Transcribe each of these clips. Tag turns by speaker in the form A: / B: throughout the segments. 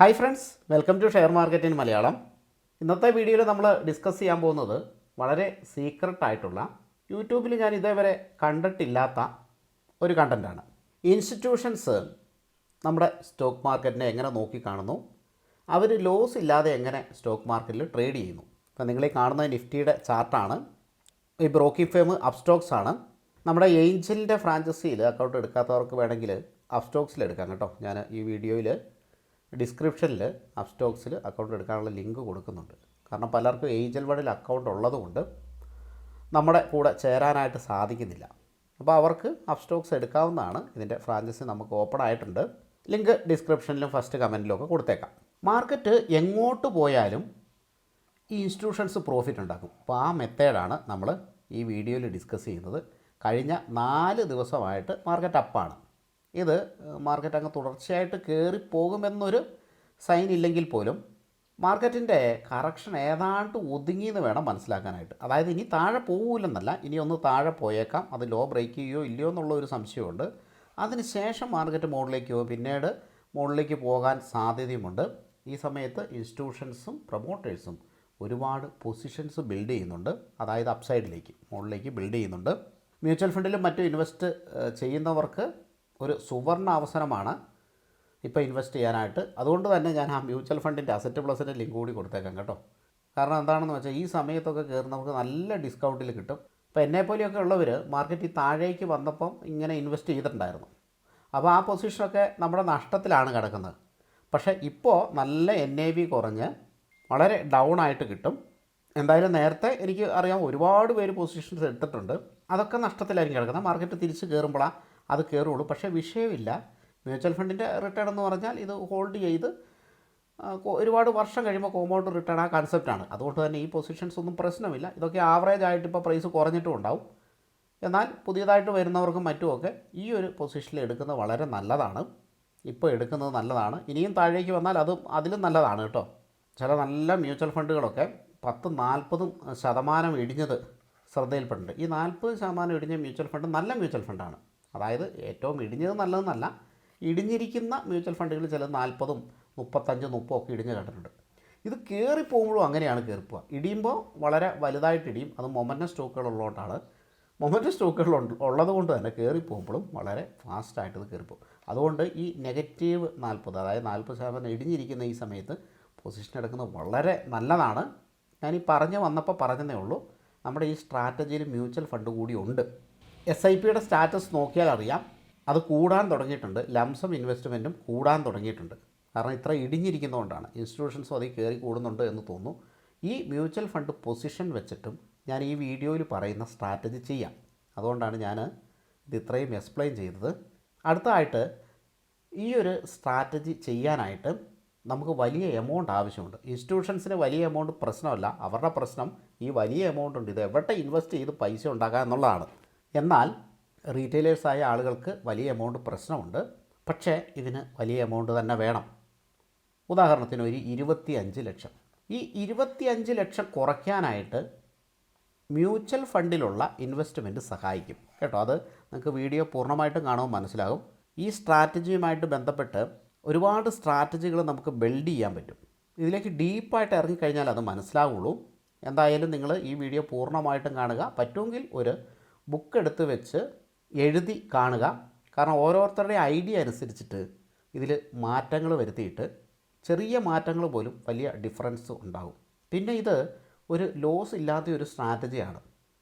A: Hi friends, welcome to share market in Malayalam. ഇന്നത്തെ വീഡിയോയിൽ നമ്മൾ ഡിസ്കസ് ചെയ്യാൻ പോകുന്നത് വളരെ സീക്രട്ട് ആയിട്ടുള്ള യൂട്യൂബിൽ ഞാൻ ഇതേവരെ കണ്ടിട്ടില്ലാത്ത ഒരു കണ്ടൻറ്റാണ്. ഇൻസ്റ്റിറ്റ്യൂഷൻസ് നമ്മുടെ സ്റ്റോക്ക് മാർക്കറ്റിനെ എങ്ങനെ നോക്കിക്കാണുന്നു, അവർ ലോസ് ഇല്ലാതെ എങ്ങനെ സ്റ്റോക്ക് മാർക്കറ്റിൽ ട്രേഡ് ചെയ്യുന്നു. അപ്പോൾ നിങ്ങൾ ഈ കാണുന്ന നിഫ്റ്റിയുടെ ചാർട്ടാണ്. ഈ ബ്രോക്കിംഗ് ഫേം അപ്സ്റ്റോക്സ് ആണ്. നമ്മുടെ ഏഞ്ചലിൻ്റെ ഫ്രാഞ്ചൈസിയിൽ അക്കൗണ്ട് എടുക്കാത്തവർക്ക് വേണമെങ്കിൽ അപ്സ്റ്റോക്സിൽ എടുക്കാം കേട്ടോ. ഞാൻ ഈ വീഡിയോയിൽ ഡിസ്ക്രിപ്ഷനിൽ അപ്സ്റ്റോക്സിൽ അക്കൗണ്ട് എടുക്കാനുള്ള ലിങ്ക് കൊടുക്കുന്നുണ്ട്. കാരണം പലർക്കും ഏഞ്ചൽ വഴിയിൽ അക്കൗണ്ട് ഉള്ളതുകൊണ്ട് നമ്മുടെ കൂടെ ചേരാനായിട്ട് സാധിക്കുന്നില്ല. അപ്പോൾ അവർക്ക് അപ്സ്റ്റോക്സ് എടുക്കാവുന്നതാണ്. ഇതിൻ്റെ ഫ്രാഞ്ചൈസി നമുക്ക് ഓപ്പൺ ആയിട്ടുണ്ട്. ലിങ്ക് ഡിസ്ക്രിപ്ഷനിലും ഫസ്റ്റ് കമൻറ്റിലും ഒക്കെ കൊടുത്തേക്കാം. മാർക്കറ്റ് എങ്ങോട്ട് പോയാലും ഈ ഇൻസ്റ്റിറ്റ്യൂഷൻസ് പ്രോഫിറ്റ് ഉണ്ടാക്കും. അപ്പോൾ ആ മെത്തേഡാണ് നമ്മൾ ഈ വീഡിയോയിൽ ഡിസ്കസ് ചെയ്യുന്നത്. കഴിഞ്ഞ 4 ദിവസമായിട്ട് മാർക്കറ്റ് അപ്പാണ്. ഇത് മാർക്കറ്റ് അങ്ങ് തുടർച്ചയായിട്ട് കയറിപ്പോകുമെന്നൊരു സൈൻ ഇല്ലെങ്കിൽ പോലും മാർക്കറ്റിൻ്റെ കറക്ഷൻ ഏതാണ്ട് ഒതുങ്ങിയെന്ന് വേണം മനസ്സിലാക്കാനായിട്ട്. അതായത് ഇനി താഴെ പോകില്ലെന്നല്ല, ഇനി ഒന്ന് താഴെ പോയേക്കാം. അത് ലോ ബ്രേക്ക് ചെയ്യുമോ ഇല്ലയോ എന്നുള്ള ഒരു സംശയമുണ്ട്. അതിന് ശേഷം മാർക്കറ്റ് മുകളിലേക്ക് പോകും, പിന്നീട് മുകളിലേക്ക് പോകാൻ സാധ്യതയുമുണ്ട്. ഈ സമയത്ത് ഇൻസ്റ്റിറ്റ്യൂഷൻസും പ്രൊമോട്ടേഴ്സും ഒരുപാട് പൊസിഷൻസ് ബിൽഡ് ചെയ്യുന്നുണ്ട്. അതായത് അപ്സൈഡിലേക്ക് മുകളിലേക്ക് ബിൽഡ് ചെയ്യുന്നുണ്ട്. മ്യൂച്വൽ ഫണ്ടിലും മറ്റും ഇൻവെസ്റ്റ് ചെയ്യുന്നവർക്ക് ഒരു സുവർണ അവസരമാണ് ഇപ്പോൾ ഇൻവെസ്റ്റ് ചെയ്യാനായിട്ട്. അതുകൊണ്ട് തന്നെ ഞാൻ ആ മ്യൂച്വൽ ഫണ്ടിൻ്റെ അസറ്റ് പ്ലസിൻ്റെ ലിങ്ക് കൂടി കൊടുത്തേക്കാം കേട്ടോ. കാരണം എന്താണെന്ന് വെച്ചാൽ ഈ സമയത്തൊക്കെ കയറുന്നവർക്ക് നല്ല ഡിസ്കൗണ്ടിൽ കിട്ടും. ഇപ്പോൾ എന്നെപ്പോലെയൊക്കെ ഉള്ളവർ മാർക്കറ്റ് താഴേക്ക് വന്നപ്പം ഇങ്ങനെ ഇൻവെസ്റ്റ് ചെയ്തിട്ടുണ്ടായിരുന്നു. അപ്പോൾ ആ പൊസിഷനൊക്കെ നമ്മുടെ നഷ്ടത്തിലാണ് കിടക്കുന്നത്. പക്ഷേ ഇപ്പോൾ നല്ല NAV കുറഞ്ഞ് വളരെ ഡൗൺ ആയിട്ട് കിട്ടും. എന്തായാലും നേരത്തെ എനിക്ക് അറിയാം ഒരുപാട് പേര് പൊസിഷൻസ് എടുത്തിട്ടുണ്ട്. അതൊക്കെ നഷ്ടത്തിലായിരിക്കും കിടക്കുന്നത്. മാർക്കറ്റ് തിരിച്ച് കയറുമ്പോഴാണ് അത് കയറുള്ളൂ. പക്ഷേ വിഷയമില്ല. മ്യൂച്വൽ ഫണ്ടിൻ്റെ റിട്ടേൺ എന്ന് പറഞ്ഞാൽ ഇത് ഹോൾഡ് ചെയ്ത് ഒരുപാട് വർഷം കഴിയുമ്പോൾ കോമ്പൗണ്ട് റിട്ടേൺ ആ കൺസെപ്റ്റാണ്. അതുകൊണ്ട് തന്നെ ഈ പൊസിഷൻസ് ഒന്നും പ്രശ്നമില്ല. ഇതൊക്കെ ആവറേജ് ആയിട്ട് ഇപ്പോൾ പ്രൈസ് കുറഞ്ഞിട്ടും ഉണ്ടാവും. എന്നാൽ പുതിയതായിട്ട് വരുന്നവർക്കും മറ്റുമൊക്കെ ഈ ഒരു പൊസിഷനിൽ എടുക്കുന്നത് വളരെ നല്ലതാണ്. ഇപ്പോൾ എടുക്കുന്നത് നല്ലതാണ്. ഇനിയും താഴേക്ക് വന്നാൽ അതിലും നല്ലതാണ് കേട്ടോ. ചില നല്ല മ്യൂച്വൽ ഫണ്ടുകളൊക്കെ 10-40% ഇടിഞ്ഞത് ശ്രദ്ധയിൽപ്പെട്ടിട്ടുണ്ട്. ഈ 40% ഇടിഞ്ഞ മ്യൂച്വൽ ഫണ്ട് നല്ല മ്യൂച്വൽ ഫണ്ടാണ്. അതായത് ഏറ്റവും ഇടിഞ്ഞത് നല്ലതെന്നല്ല, ഇടിഞ്ഞിരിക്കുന്ന മ്യൂച്വൽ ഫണ്ടുകൾ ചില 40, 35, 30 ഒക്കെ ഇടിഞ്ഞ് കണ്ടിട്ടുണ്ട്. ഇത് കയറിപ്പോകുമ്പോഴും അങ്ങനെയാണ് കയറിപ്പോവുക. ഇടിയുമ്പോൾ വളരെ വലുതായിട്ട് ഇടിയും. അത് മൊമെൻറ്റം സ്റ്റോക്കുകൾ ഉള്ളതുകൊണ്ടാണ്. മൊമെൻറ്റം സ്റ്റോക്കുകൾ ഉള്ളതുകൊണ്ട് തന്നെ കയറിപ്പോകുമ്പോഴും വളരെ ഫാസ്റ്റായിട്ട് ഇത് കയറിപ്പോകും. അതുകൊണ്ട് ഈ നെഗറ്റീവ് 40, അതായത് 40% ഇടിഞ്ഞിരിക്കുന്ന ഈ സമയത്ത് പൊസിഷൻ എടുക്കുന്നത് വളരെ നല്ലതാണ്. ഞാനീ വന്നപ്പോൾ പറഞ്ഞതേ ഉള്ളൂ. നമ്മുടെ ഈ സ്ട്രാറ്റജിയിൽ മ്യൂച്വൽ ഫണ്ട് കൂടി ഉണ്ട്. SIPയുടെ സ്റ്റാറ്റസ് നോക്കിയാൽ അറിയാം, അത് കൂടാൻ തുടങ്ങിയിട്ടുണ്ട്. ലംസം ഇൻവെസ്റ്റ്മെൻറ്റും കൂടാൻ തുടങ്ങിയിട്ടുണ്ട്. കാരണം ഇത്ര ഇടിഞ്ഞിരിക്കുന്നതുകൊണ്ടാണ്. ഇൻസ്റ്റിറ്റ്യൂഷൻസും അതിൽ കയറി കൂടുന്നുണ്ട് എന്ന് തോന്നുന്നു. ഈ മ്യൂച്വൽ ഫണ്ട് പൊസിഷൻ വെച്ചിട്ടും ഞാൻ ഈ വീഡിയോയിൽ പറയുന്ന സ്ട്രാറ്റജി ചെയ്യാം. അതുകൊണ്ടാണ് ഞാൻ ഇത് ഇത്രയും എക്സ്പ്ലെയിൻ ചെയ്തത്. അടുത്തതായിട്ട് ഈ ഒരു സ്ട്രാറ്റജി ചെയ്യാനായിട്ട് നമുക്ക് വലിയ എമൗണ്ട് ആവശ്യമുണ്ട്. ഇൻസ്റ്റിറ്റ്യൂഷൻസിന് വലിയ എമൗണ്ട് പ്രശ്നമല്ല. അവരുടെ പ്രശ്നം ഈ വലിയ എമൗണ്ട് ഉണ്ട്, ഇത് എവിടെ ഇൻവെസ്റ്റ് ചെയ്ത് പൈസ ഉണ്ടാക്കുക എന്നുള്ളതാണ്. എന്നാൽ റീറ്റെയിലേഴ്സായ ആളുകൾക്ക് വലിയ എമൗണ്ട് പ്രശ്നമുണ്ട്. പക്ഷേ ഇതിന് വലിയ എമൗണ്ട് തന്നെ വേണം. ഉദാഹരണത്തിന് ഒരു 25 ലക്ഷം. ഈ 25 ലക്ഷം കുറയ്ക്കാനായിട്ട് മ്യൂച്വൽ ഫണ്ടിലുള്ള ഇൻവെസ്റ്റ്മെൻറ്റ് സഹായിക്കും കേട്ടോ. അത് നിങ്ങൾക്ക് വീഡിയോ പൂർണ്ണമായിട്ടും കാണുമ്പോൾ മനസ്സിലാകും. ഈ സ്ട്രാറ്റജിയുമായിട്ട് ബന്ധപ്പെട്ട് ഒരുപാട് സ്ട്രാറ്റജികൾ നമുക്ക് ബിൽഡ് ചെയ്യാൻ പറ്റും. ഇതിലേക്ക് ഡീപ്പായിട്ട് ഇറങ്ങിക്കഴിഞ്ഞാൽ അത് മനസ്സിലാവുള്ളൂ. എന്തായാലും നിങ്ങൾ ഈ വീഡിയോ പൂർണ്ണമായിട്ടും കാണുക. പറ്റുമെങ്കിൽ ഒരു ബുക്ക് എടുത്ത് വെച്ച് എഴുതി കാണുക. കാരണം ഓരോരുത്തരുടെ ഐഡിയ അനുസരിച്ചിട്ട് ഇതിൽ മാറ്റങ്ങൾ വരുത്തിയിട്ട് ചെറിയ മാറ്റങ്ങൾ പോലും വലിയ ഡിഫറൻസ് ഉണ്ടാകും. പിന്നെ ഇത് ഒരു ലോസ് ഇല്ലാത്ത ഒരു സ്ട്രാറ്റജിയാണ്.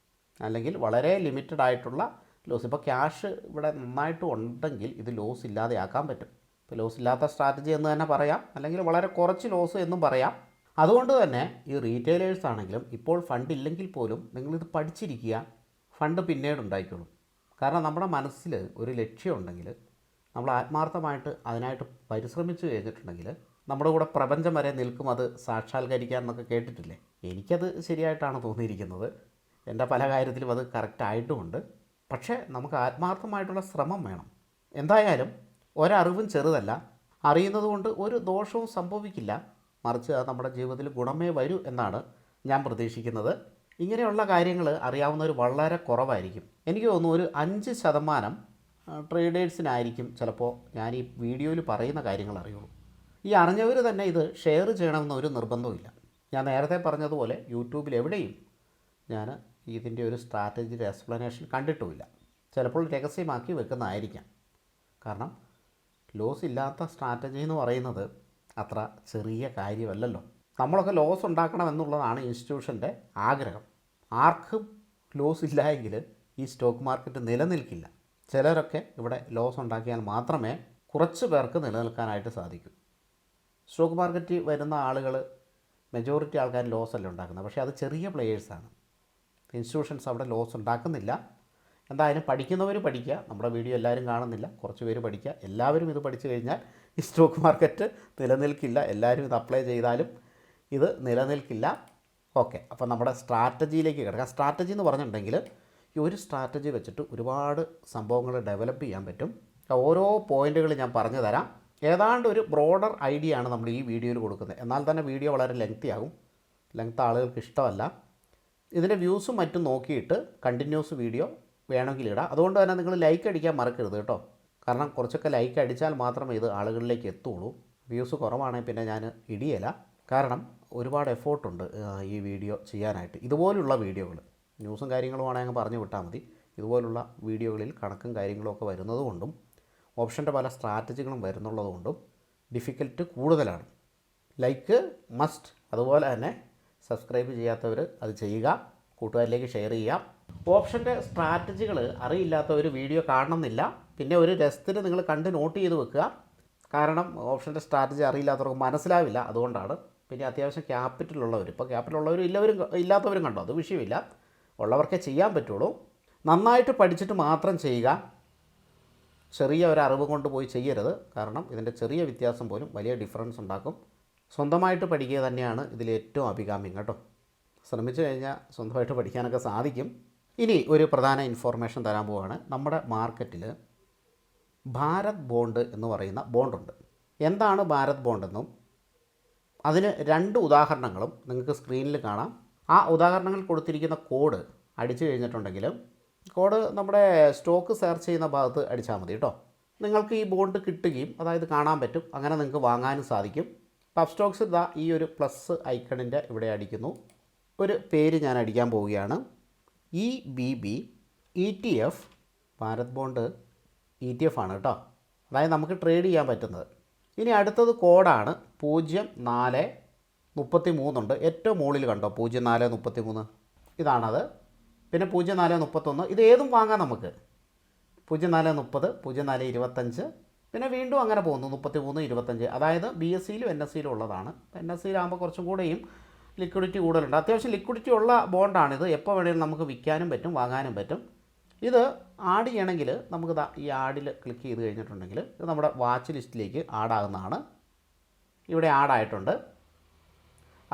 A: അല്ലെങ്കിൽ വളരെ ലിമിറ്റഡ് ആയിട്ടുള്ള ലോസ്. ഇപ്പോൾ ക്യാഷ് ഇവിടെ നന്നായിട്ട് ഉണ്ടെങ്കിൽ ഇത് ലോസ് ഇല്ലാതെ ആക്കാൻ പറ്റും. ഇപ്പോൾ ലോസ് ഇല്ലാത്ത സ്ട്രാറ്റജി എന്ന് തന്നെ പറയാം, അല്ലെങ്കിൽ വളരെ കുറച്ച് ലോസ് എന്നും പറയാം. അതുകൊണ്ട് തന്നെ ഈ റീറ്റെയിലേഴ്സ് ആണെങ്കിലും ഇപ്പോൾ ഫണ്ട് ഇല്ലെങ്കിൽ പോലും നിങ്ങളിത് പഠിച്ചിരിക്കുക. ഫണ്ട് പിന്നീട് ഉണ്ടായിക്കോളും. കാരണം നമ്മുടെ മനസ്സിൽ ഒരു ലക്ഷ്യമുണ്ടെങ്കിൽ, നമ്മൾ ആത്മാർത്ഥമായിട്ട് അതിനായിട്ട് പരിശ്രമിച്ചു കഴിഞ്ഞിട്ടുണ്ടെങ്കിൽ നമ്മുടെ കൂടെ പ്രപഞ്ചം വരെ നിൽക്കും അത് സാക്ഷാത്കരിക്കാൻ എന്നൊക്കെ കേട്ടിട്ടില്ലേ? എനിക്കത് ശരിയായിട്ടാണ് തോന്നിയിരിക്കുന്നത്. എൻ്റെ പല കാര്യത്തിലും അത് കറക്റ്റായിട്ടുമുണ്ട്. പക്ഷേ നമുക്ക് ആത്മാർത്ഥമായിട്ടുള്ള ശ്രമം വേണം. എന്തായാലും ഒരറിവും ചെറുതല്ല. അറിയുന്നത് കൊണ്ട് ഒരു ദോഷവും സംഭവിക്കില്ല. മറിച്ച് അത് നമ്മുടെ ജീവിതത്തിൽ ഗുണമേ വരൂ എന്നാണ് ഞാൻ പ്രതീക്ഷിക്കുന്നത്. ഇങ്ങനെയുള്ള കാര്യങ്ങൾ അറിയാവുന്നവർ വളരെ കുറവായിരിക്കും. എനിക്ക് തോന്നുന്നു ഒരു 5% ട്രേഡേഴ്സിനായിരിക്കും ചിലപ്പോൾ ഞാൻ ഈ വീഡിയോയിൽ പറയുന്ന കാര്യങ്ങൾ അറിയുള്ളൂ. ഈ അറിഞ്ഞവർ തന്നെ ഇത് ഷെയർ ചെയ്യണമെന്ന് ഒരു നിർബന്ധവുമില്ല. ഞാൻ നേരത്തെ പറഞ്ഞതുപോലെ യൂട്യൂബിൽ എവിടെയും ഞാൻ ഇതിൻ്റെ ഒരു സ്ട്രാറ്റജിയുടെ എക്സ്പ്ലനേഷൻ കണ്ടിട്ടുമില്ല. ചിലപ്പോൾ രഹസ്യമാക്കി വെക്കുന്നതായിരിക്കാം. കാരണം ലോസ് ഇല്ലാത്ത സ്ട്രാറ്റജി എന്ന് പറയുന്നത് അത്ര ചെറിയ കാര്യമല്ലല്ലോ. നമ്മളൊക്കെ ലോസ് ഉണ്ടാക്കണം എന്നുള്ളതാണ് ഇൻസ്റ്റിറ്റ്യൂഷൻ്റെ ആഗ്രഹം. ആർക്കും ലോസ് ഇല്ല എങ്കിൽ ഈ സ്റ്റോക്ക് മാർക്കറ്റ് നിലനിൽക്കില്ല. ചിലരൊക്കെ ഇവിടെ ലോസ് ഉണ്ടാക്കിയാൽ മാത്രമേ കുറച്ച് പേർക്ക് നിലനിൽക്കാനായിട്ട് സാധിക്കൂ. സ്റ്റോക്ക് മാർക്കറ്റ് വരുന്ന ആളുകൾ മെജോറിറ്റി ആൾക്കാർ ലോസ് അല്ല ഉണ്ടാക്കുന്നത്. പക്ഷേ അത് ചെറിയ പ്ലെയേഴ്സാണ്. ഇൻസ്റ്റിറ്റ്യൂഷൻസ് അവിടെ ലോസ് ഉണ്ടാക്കുന്നില്ല. എന്തായാലും പഠിക്കുന്നവർ പഠിക്കുക. നമ്മുടെ വീഡിയോ എല്ലാവരും കാണുന്നില്ല, കുറച്ച് പേര് പഠിക്കുക. എല്ലാവരും ഇത് പഠിച്ചു കഴിഞ്ഞാൽ ഈ സ്റ്റോക്ക് മാർക്കറ്റ് നിലനിൽക്കില്ല. എല്ലാവരും ഇത് അപ്ലൈ ചെയ്താലും ഇത് നിലനിൽക്കില്ല. ഓക്കെ, അപ്പോൾ നമ്മുടെ സ്ട്രാറ്റജിയിലേക്ക് കിടക്കാം. സ്ട്രാറ്റജി എന്ന് പറഞ്ഞിട്ടുണ്ടെങ്കിൽ ഈ ഒരു സ്ട്രാറ്റജി വെച്ചിട്ട് ഒരുപാട് സംഭവങ്ങൾ ഡെവലപ്പ് ചെയ്യാൻ പറ്റും. ഓരോ പോയിൻറ്റുകൾ ഞാൻ പറഞ്ഞു തരാം. ഏതാണ്ട് ഒരു ബ്രോഡർ ഐഡിയ ആണ് നമ്മൾ ഈ വീഡിയോയിൽ കൊടുക്കുന്നത്. എന്നാൽ തന്നെ വീഡിയോ വളരെ ലെങ്തി ആകും. ലെങ്ത് ആളുകൾക്ക് ഇഷ്ടമല്ല. ഇതിൻ്റെ വ്യൂസും മറ്റും നോക്കിയിട്ട് കണ്ടിന്യൂസ് വീഡിയോ വേണമെങ്കിൽ ഇടാം. അതുകൊണ്ട് തന്നെ നിങ്ങൾ ലൈക്ക് അടിക്കാൻ മറക്കരുത് കേട്ടോ. കാരണം കുറച്ചൊക്കെ ലൈക്ക് അടിച്ചാൽ മാത്രമേ ഇത് ആളുകളിലേക്ക് എത്തുള്ളൂ. വ്യൂസ് കുറവാണെങ്കിൽ പിന്നെ ഞാൻ ഇടിയല്ല. കാരണം ഒരുപാട് എഫോർട്ടുണ്ട് ഈ വീഡിയോ ചെയ്യാനായിട്ട്. ഇതുപോലുള്ള വീഡിയോകൾ ന്യൂസും കാര്യങ്ങളുമാണെങ്കിൽ പറഞ്ഞു വിട്ടാൽ മതി. ഇതുപോലുള്ള വീഡിയോകളിൽ കണക്കും കാര്യങ്ങളുമൊക്കെ വരുന്നതുകൊണ്ടും ഓപ്ഷൻ്റെ പല സ്ട്രാറ്റജികളും വരുന്നുള്ളതുകൊണ്ടും ഡിഫിക്കൽട്ട് കൂടുതലാണ്. Like must. അതുപോലെ തന്നെ സബ്സ്ക്രൈബ് ചെയ്യാത്തവർ അത് ചെയ്യുക, കൂട്ടുകാരിലേക്ക് ഷെയർ ചെയ്യാം. ഓപ്ഷൻ്റെ സ്ട്രാറ്റജികൾ അറിയില്ലാത്തവർ വീഡിയോ കാണണമെന്നില്ല. പിന്നെ ഒരു രസത്തിന് നിങ്ങൾ കണ്ട് നോട്ട് ചെയ്ത് വെക്കുക. കാരണം ഓപ്ഷൻ്റെ സ്ട്രാറ്റജി അറിയില്ലാത്തവർക്ക് മനസ്സിലാവില്ല. അതുകൊണ്ടാണ്. പിന്നെ അത്യാവശ്യം ക്യാപിറ്റലുള്ളവർ, ഇപ്പോൾ ക്യാപിറ്റലുള്ളവരും ഇല്ലാത്തവരും കണ്ടോ, അത് വിഷയമില്ല. ഉള്ളവർക്കേ ചെയ്യാൻ പറ്റുള്ളൂ. നന്നായിട്ട് പഠിച്ചിട്ട് മാത്രം ചെയ്യുക. ചെറിയ ഒരു അറിവ് കൊണ്ട് പോയി ചെയ്യരുത്. കാരണം ഇതിൻ്റെ ചെറിയ വ്യത്യാസം പോലും വലിയ ഡിഫറൻസ് ഉണ്ടാക്കും. സ്വന്തമായിട്ട് പഠിക്കുക തന്നെയാണ് ഇതിലേറ്റവും അഭികാമ്യം കേട്ടോ. ശ്രമിച്ചു കഴിഞ്ഞാൽ സ്വന്തമായിട്ട് പഠിക്കാനൊക്കെ സാധിക്കും. ഇനി ഒരു പ്രധാന ഇൻഫോർമേഷൻ തരാൻ പോവുകയാണ്. നമ്മുടെ മാർക്കറ്റിൽ ഭാരത് ബോണ്ട് എന്ന് പറയുന്ന ബോണ്ടുണ്ട്. എന്താണ് ഭാരത് ബോണ്ടെന്നും അതിന് 2 ഉദാഹരണങ്ങളും നിങ്ങൾക്ക് സ്ക്രീനിൽ കാണാം. ആ ഉദാഹരണങ്ങൾ കൊടുത്തിരിക്കുന്ന കോഡ് അടിച്ചു കഴിഞ്ഞിട്ടുണ്ടെങ്കിൽ കോഡ് നമ്മുടെ സ്റ്റോക്ക് സെർച്ച് ചെയ്യുന്ന ഭാഗത്ത് അടിച്ചാൽ മതി കേട്ടോ. നിങ്ങൾക്ക് ഈ ബോണ്ട് കിട്ടുകയും അതായത് കാണാൻ പറ്റും. അങ്ങനെ നിങ്ങൾക്ക് വാങ്ങാനും സാധിക്കും. പബ് സ്റ്റോക്സ് ഇതാ ഈ ഒരു പ്ലസ് ഐക്കണിൻ്റെ ഇവിടെ അടിക്കുന്നു. ഒരു പേര് ഞാൻ അടിക്കാൻ പോവുകയാണ്. EBB ETF. Bharat bond ETF ആണ് കേട്ടോ. അതായത് നമുക്ക് ട്രേഡ് ചെയ്യാൻ പറ്റുന്നത്. ഇനി അടുത്തത് കോഡാണ് 0433 ഉണ്ട്. ഏറ്റവും മുകളിൽ കണ്ടോ 0433, ഇതാണത്. പിന്നെ 0431, ഇത് ഏതും വാങ്ങാം നമുക്ക്. 0430, 0425, പിന്നെ വീണ്ടും അങ്ങനെ പോകുന്നു 33, 25. അതായത് BSEയിലും NSEയിലും ഉള്ളതാണ്. NSEയിലാകുമ്പോൾ കുറച്ചും കൂടെയും ലിക്വിഡിറ്റി കൂടുതലുണ്ട്. അത്യാവശ്യം ലിക്വിഡിറ്റി ഉള്ള ബോണ്ടാണിത്. എപ്പോൾ വേണമെങ്കിലും നമുക്ക് വിൽക്കാനും പറ്റും വാങ്ങാനും പറ്റും. ഇത് ആഡ് ചെയ്യണമെങ്കിൽ നമുക്ക് ഈ ആഡിൽ ക്ലിക്ക് ചെയ്ത് കഴിഞ്ഞിട്ടുണ്ടെങ്കിൽ ഇത് നമ്മുടെ വാച്ച് ലിസ്റ്റിലേക്ക് ആഡാകുന്നതാണ്. ഇവിടെ ആഡായിട്ടുണ്ട്.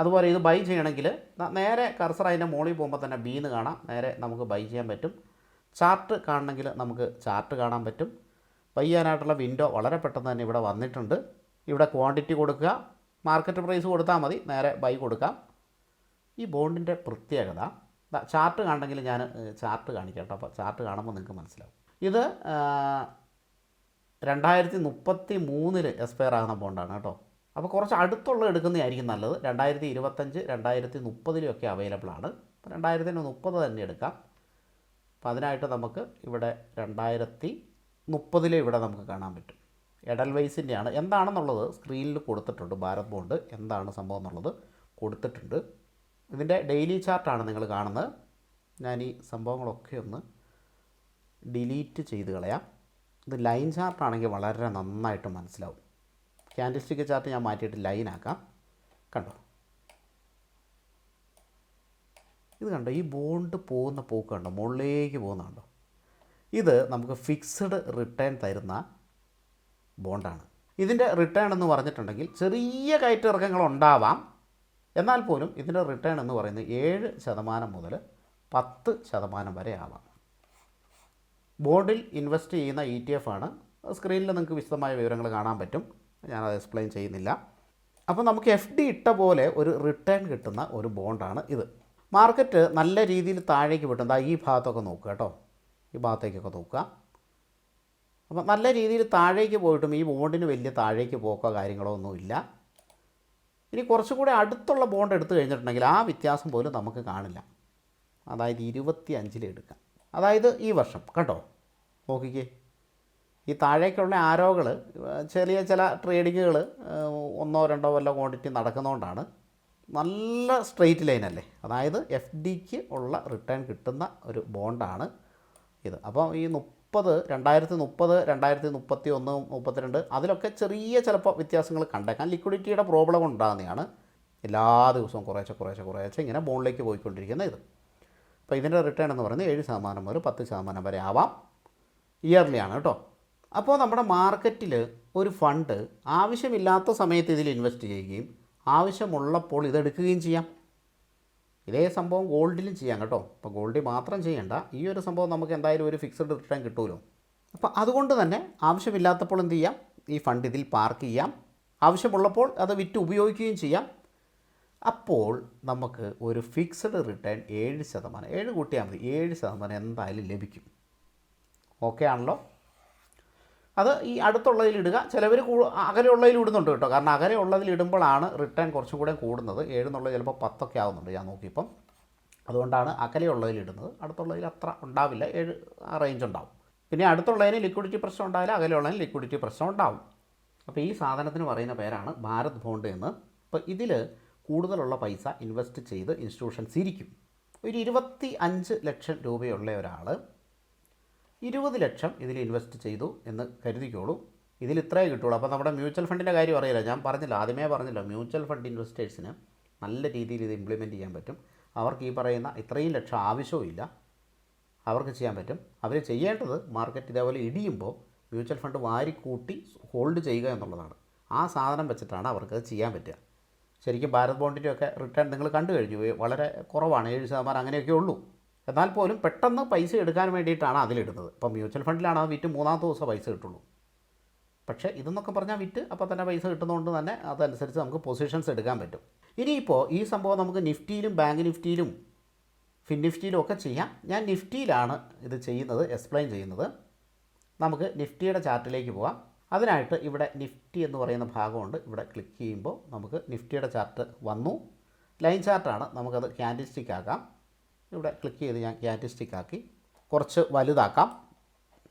A: അതുപോലെ ഇത് ബൈ ചെയ്യണമെങ്കിൽ നേരെ കർസർ അതിൻ്റെ മുകളിൽ പോകുമ്പോൾ തന്നെ B എന്ന് കാണാം. നേരെ നമുക്ക് ബൈ ചെയ്യാൻ പറ്റും. ചാർട്ട് കാണണമെങ്കിൽ നമുക്ക് ചാർട്ട് കാണാൻ പറ്റും. ബൈ ചെയ്യാനായിട്ടുള്ള വിൻഡോ വളരെ പെട്ടെന്ന് തന്നെ ഇവിടെ വന്നിട്ടുണ്ട്. ഇവിടെ ക്വാണ്ടിറ്റി കൊടുക്കുക, മാർക്കറ്റ് പ്രൈസ് കൊടുത്താൽ മതി, നേരെ ബൈ കൊടുക്കാം. ഈ ബോണ്ടിൻ്റെ പ്രത്യേകത ചാർട്ട് കാണണമെങ്കിൽ ഞാൻ ചാർട്ട് കാണിക്കാം കേട്ടോ. അപ്പോൾ ചാർട്ട് കാണുമ്പോൾ നിങ്ങൾക്ക് മനസ്സിലാവും. ഇത് 2033 എക്സ്പയർ ആകുന്ന ബോണ്ടാണ് കേട്ടോ. അപ്പോൾ കുറച്ച് അടുത്തുള്ള എടുക്കുന്നതായിരിക്കും നല്ലത്. 2025, 2030 അവൈലബിൾ ആണ്. അപ്പോൾ 2030 തന്നെ എടുക്കാം. അപ്പോൾ അതിനായിട്ട് നമുക്ക് ഇവിടെ 2030 ഇവിടെ നമുക്ക് കാണാൻ പറ്റും. എഡൽവൈസിൻ്റെയാണ്. എന്താണെന്നുള്ളത് സ്ക്രീനിൽ കൊടുത്തിട്ടുണ്ട്. ഭാരത് ബോണ്ട് എന്താണ് സംഭവം എന്നുള്ളത് കൊടുത്തിട്ടുണ്ട്. ഇതിൻ്റെ ഡെയിലി ചാർട്ടാണ് നിങ്ങൾ കാണുന്നത്. ഞാൻ ഈ സംഭവങ്ങളൊക്കെ ഒന്ന് ഡിലീറ്റ് ചെയ്ത് കളയാം. ഇത് ലൈൻ ചാർട്ടാണെങ്കിൽ വളരെ നന്നായിട്ട് മനസ്സിലാവും. ക്യാൻഡിൽ സ്റ്റിക്ക് ചാർട്ട് ഞാൻ മാറ്റിയിട്ട് ലൈനാക്കാം. കണ്ടോ, ഇത് കണ്ടോ, ഈ ബോണ്ട് പോകുന്ന പോക്ക് കണ്ടോ, മുകളിലേക്ക് പോകുന്നുണ്ടോ. ഇത് നമുക്ക് ഫിക്സഡ് റിട്ടേൺ തരുന്ന ബോണ്ടാണ്. ഇതിൻ്റെ റിട്ടേൺ എന്ന് പറഞ്ഞിട്ടുണ്ടെങ്കിൽ ചെറിയ കയറ്റിറക്കങ്ങളുണ്ടാവാം. എന്നാൽ പോലും ഇതിൻ്റെ റിട്ടേൺ എന്ന് പറയുന്നത് 7% മുതൽ 10% വരെ ആവാം. ബോണ്ടിൽ ഇൻവെസ്റ്റ് ചെയ്യുന്ന ETF ആണ്. സ്ക്രീനിൽ നിങ്ങൾക്ക് വിശദമായ വിവരങ്ങൾ കാണാൻ പറ്റും. ഞാനത് എക്സ്പ്ലെയിൻ ചെയ്യുന്നില്ല. അപ്പോൾ നമുക്ക് FD ഇട്ട പോലെ ഒരു റിട്ടേൺ കിട്ടുന്ന ഒരു ബോണ്ടാണ് ഇത്. മാർക്കറ്റ് നല്ല രീതിയിൽ താഴേക്ക് വിട്ടും ഈ ഭാഗത്തൊക്കെ നോക്കുക കേട്ടോ. ഈ ഭാഗത്തേക്കൊക്കെ നോക്കുക. അപ്പോൾ നല്ല രീതിയിൽ താഴേക്ക് പോയിട്ടും ഈ ബോണ്ടിന് വലിയ താഴേക്ക് പോക്കോ കാര്യങ്ങളോ ഒന്നുമില്ല. ഇനി കുറച്ചുകൂടെ അടുത്തുള്ള ബോണ്ട് എടുത്തു കഴിഞ്ഞിട്ടുണ്ടെങ്കിൽ ആ വ്യത്യാസം പോലും നമുക്ക് കാണില്ല. അതായത് 25 എടുക്കാം. അതായത് ഈ വർഷം കണ്ടോ, നോക്കിക്കേ, ഈ താഴേക്കുള്ള ആരോകൾ ചെറിയ ചില ട്രേഡിങ്ങുകൾ 1-2 വല്ല ക്വാണ്ടിറ്റി നടക്കുന്നതുകൊണ്ടാണ്. നല്ല സ്ട്രെയിറ്റ് ലൈനല്ലേ, അതായത് FDക്ക് ഉള്ള റിട്ടേൺ കിട്ടുന്ന ഒരു ബോണ്ടാണ് ഇത്. അപ്പോൾ ഈ 2030, 2031, 32 അതിലൊക്കെ ചെറിയ ചിലപ്പോൾ വ്യത്യാസങ്ങൾ കണ്ടേക്കാം. ലിക്വിഡിറ്റിയുടെ പ്രോബ്ലം ഉണ്ടാകുന്നതാണ്. എല്ലാ ദിവസവും കുറേശ്ശെ ഇങ്ങനെ ബോണ്ടിലേക്ക് പോയിക്കൊണ്ടിരിക്കുന്ന ഇത്. അപ്പോൾ ഇതിൻ്റെ റിട്ടേൺ എന്ന് പറയുന്നത് 7% മുതൽ 10% വരെ ആവാം. ഇയർലി ആണ് കേട്ടോ. അപ്പോൾ നമ്മുടെ മാർക്കറ്റിൽ ഒരു ഫണ്ട് ആവശ്യമില്ലാത്ത സമയത്ത് ഇതിൽ ഇൻവെസ്റ്റ് ചെയ്യുകയും ആവശ്യമുള്ളപ്പോൾ ഇതെടുക്കുകയും ചെയ്യാം. ഇതേ സംഭവം ഗോൾഡിലും ചെയ്യാം കേട്ടോ. അപ്പോൾ ഗോൾഡിൽ മാത്രം ചെയ്യേണ്ട, ഈ ഒരു സംഭവം നമുക്ക് എന്തായാലും ഒരു ഫിക്സഡ് റിട്ടേൺ കിട്ടുമല്ലോ. അപ്പോൾ അതുകൊണ്ട് തന്നെ ആവശ്യമില്ലാത്തപ്പോൾ എന്ത് ചെയ്യാം, ഈ ഫണ്ട് ഇതിൽ പാർക്ക് ചെയ്യാം, ആവശ്യമുള്ളപ്പോൾ അത് വിറ്റ് ഉപയോഗിക്കുകയും ചെയ്യാം. അപ്പോൾ നമുക്ക് ഒരു ഫിക്സഡ് റിട്ടേൺ 7%, 7 കൂട്ടിയാൽ മതി, 7% എന്തായാലും ലഭിക്കും. ഓക്കെ ആണല്ലോ. അത് ഈ അടുത്തുള്ളതിൽ ഇടുക. ചിലവർ അകലെയുള്ളതിൽ ഇടുന്നുണ്ട് കേട്ടോ. കാരണം അകലെയുള്ളതിൽ ഇടുമ്പോഴാണ് റിട്ടേൺ കുറച്ചും കൂടെ കൂടുന്നത്. 7 എന്നുള്ളത് ചിലപ്പോൾ 10 ആവുന്നുണ്ട് ഞാൻ നോക്കിയപ്പം. അതുകൊണ്ടാണ് അകലെയുള്ളതിൽ ഇടുന്നത്. അടുത്തുള്ളതിൽ അത്ര ഉണ്ടാവില്ല, 7 ആ റേഞ്ച് ഉണ്ടാവും. പിന്നെ അടുത്തുള്ളതിന് ലിക്വിഡിറ്റി പ്രശ്നം ഉണ്ടാവില്ല, അകലെയുള്ളതിന് ലിക്വിഡിറ്റി പ്രശ്നം ഉണ്ടാവും. അപ്പോൾ ഈ സാധനത്തിന് പറയുന്ന പേരാണ് ഭാരത് ബോണ്ട് എന്ന്. അപ്പോൾ ഇതിൽ കൂടുതലുള്ള പൈസ ഇൻവെസ്റ്റ് ചെയ്ത് ഇൻസ്റ്റിറ്റ്യൂഷൻസ് ഇരിക്കും. ഒരു 25 ലക്ഷം രൂപയുള്ള ഒരാൾ 20 ലക്ഷം ഇതിൽ ഇൻവെസ്റ്റ് ചെയ്തു എന്ന് കരുതിക്കോളൂ. ഇതിൽ ഇത്രയേ കിട്ടുള്ളൂ. അപ്പോൾ നമ്മുടെ മ്യൂച്വൽ ഫണ്ടിൻ്റെ കാര്യം അറിയില്ല, ഞാൻ ആദ്യമേ പറഞ്ഞല്ലോ, മ്യൂച്വൽ ഫണ്ട് ഇൻവെസ്റ്റേഴ്സിന് നല്ല രീതിയിൽ ഇത് ഇംപ്ലിമെൻറ്റ് ചെയ്യാൻ പറ്റും. അവർക്ക് ഈ പറയുന്ന ഇത്രയും ലക്ഷം ആവശ്യവുമില്ല, അവർക്ക് ചെയ്യാൻ പറ്റും. അവർ ചെയ്യേണ്ടത് മാർക്കറ്റ് ഇതേപോലെ ഇടിയുമ്പോൾ മ്യൂച്വൽ ഫണ്ട് വാരിക്കൂട്ടി ഹോൾഡ് ചെയ്യുക എന്നുള്ളതാണ്. ആ സാധനം വെച്ചിട്ടാണ് അവർക്കത് ചെയ്യാൻ പറ്റുക. ശരിക്കും ഭാരത് ബോണ്ടിൻ്റെയൊക്കെ റിട്ടേൺ നിങ്ങൾ കണ്ടു കഴിഞ്ഞു, വളരെ കുറവാണ്, 7% അങ്ങനെയൊക്കെ ഉള്ളൂ. എന്നാൽ പോലും പെട്ടെന്ന് പൈസ എടുക്കാൻ വേണ്ടിയിട്ടാണ് അതിലിടുന്നത്. ഇപ്പോൾ മ്യൂച്വൽ ഫണ്ടിലാണ് അത് വിറ്റ് 3-ാമത്തെ ദിവസം പൈസ കിട്ടുള്ളൂ. പക്ഷേ ഇതെന്നൊക്കെ പറഞ്ഞാൽ വിറ്റ് അപ്പോൾ തന്നെ പൈസ കിട്ടുന്നതുകൊണ്ട് തന്നെ അതനുസരിച്ച് നമുക്ക് പൊസിഷൻസ് എടുക്കാൻ പറ്റും. ഇനിയിപ്പോൾ ഈ സംഭവം നമുക്ക് നിഫ്റ്റിയിലും ബാങ്ക് നിഫ്റ്റിയിലും ഫിൻ നിഫ്റ്റിയിലും ഒക്കെ ചെയ്യാം. ഞാൻ നിഫ്റ്റിയിലാണ് ഇത് ചെയ്യുന്നത്, എക്സ്പ്ലെയിൻ ചെയ്യുന്നത്. നമുക്ക് നിഫ്റ്റിയുടെ ചാർട്ടിലേക്ക് പോകാം. അതിനായിട്ട് ഇവിടെ നിഫ്റ്റി എന്ന് പറയുന്ന ഭാഗമുണ്ട്. ഇവിടെ ക്ലിക്ക് ചെയ്യുമ്പോൾ നമുക്ക് നിഫ്റ്റിയുടെ ചാർട്ട് വന്നു. ലൈൻ ചാർട്ടാണ്, നമുക്കത് ക്യാൻഡിൽസ്റ്റിക്ക് ആക്കാം. ഇവിടെ ക്ലിക്ക് ചെയ്ത് ഞാൻ ക്യാൻഡിൽസ്റ്റിക്ക് ആക്കി, കുറച്ച് വലുതാക്കാം.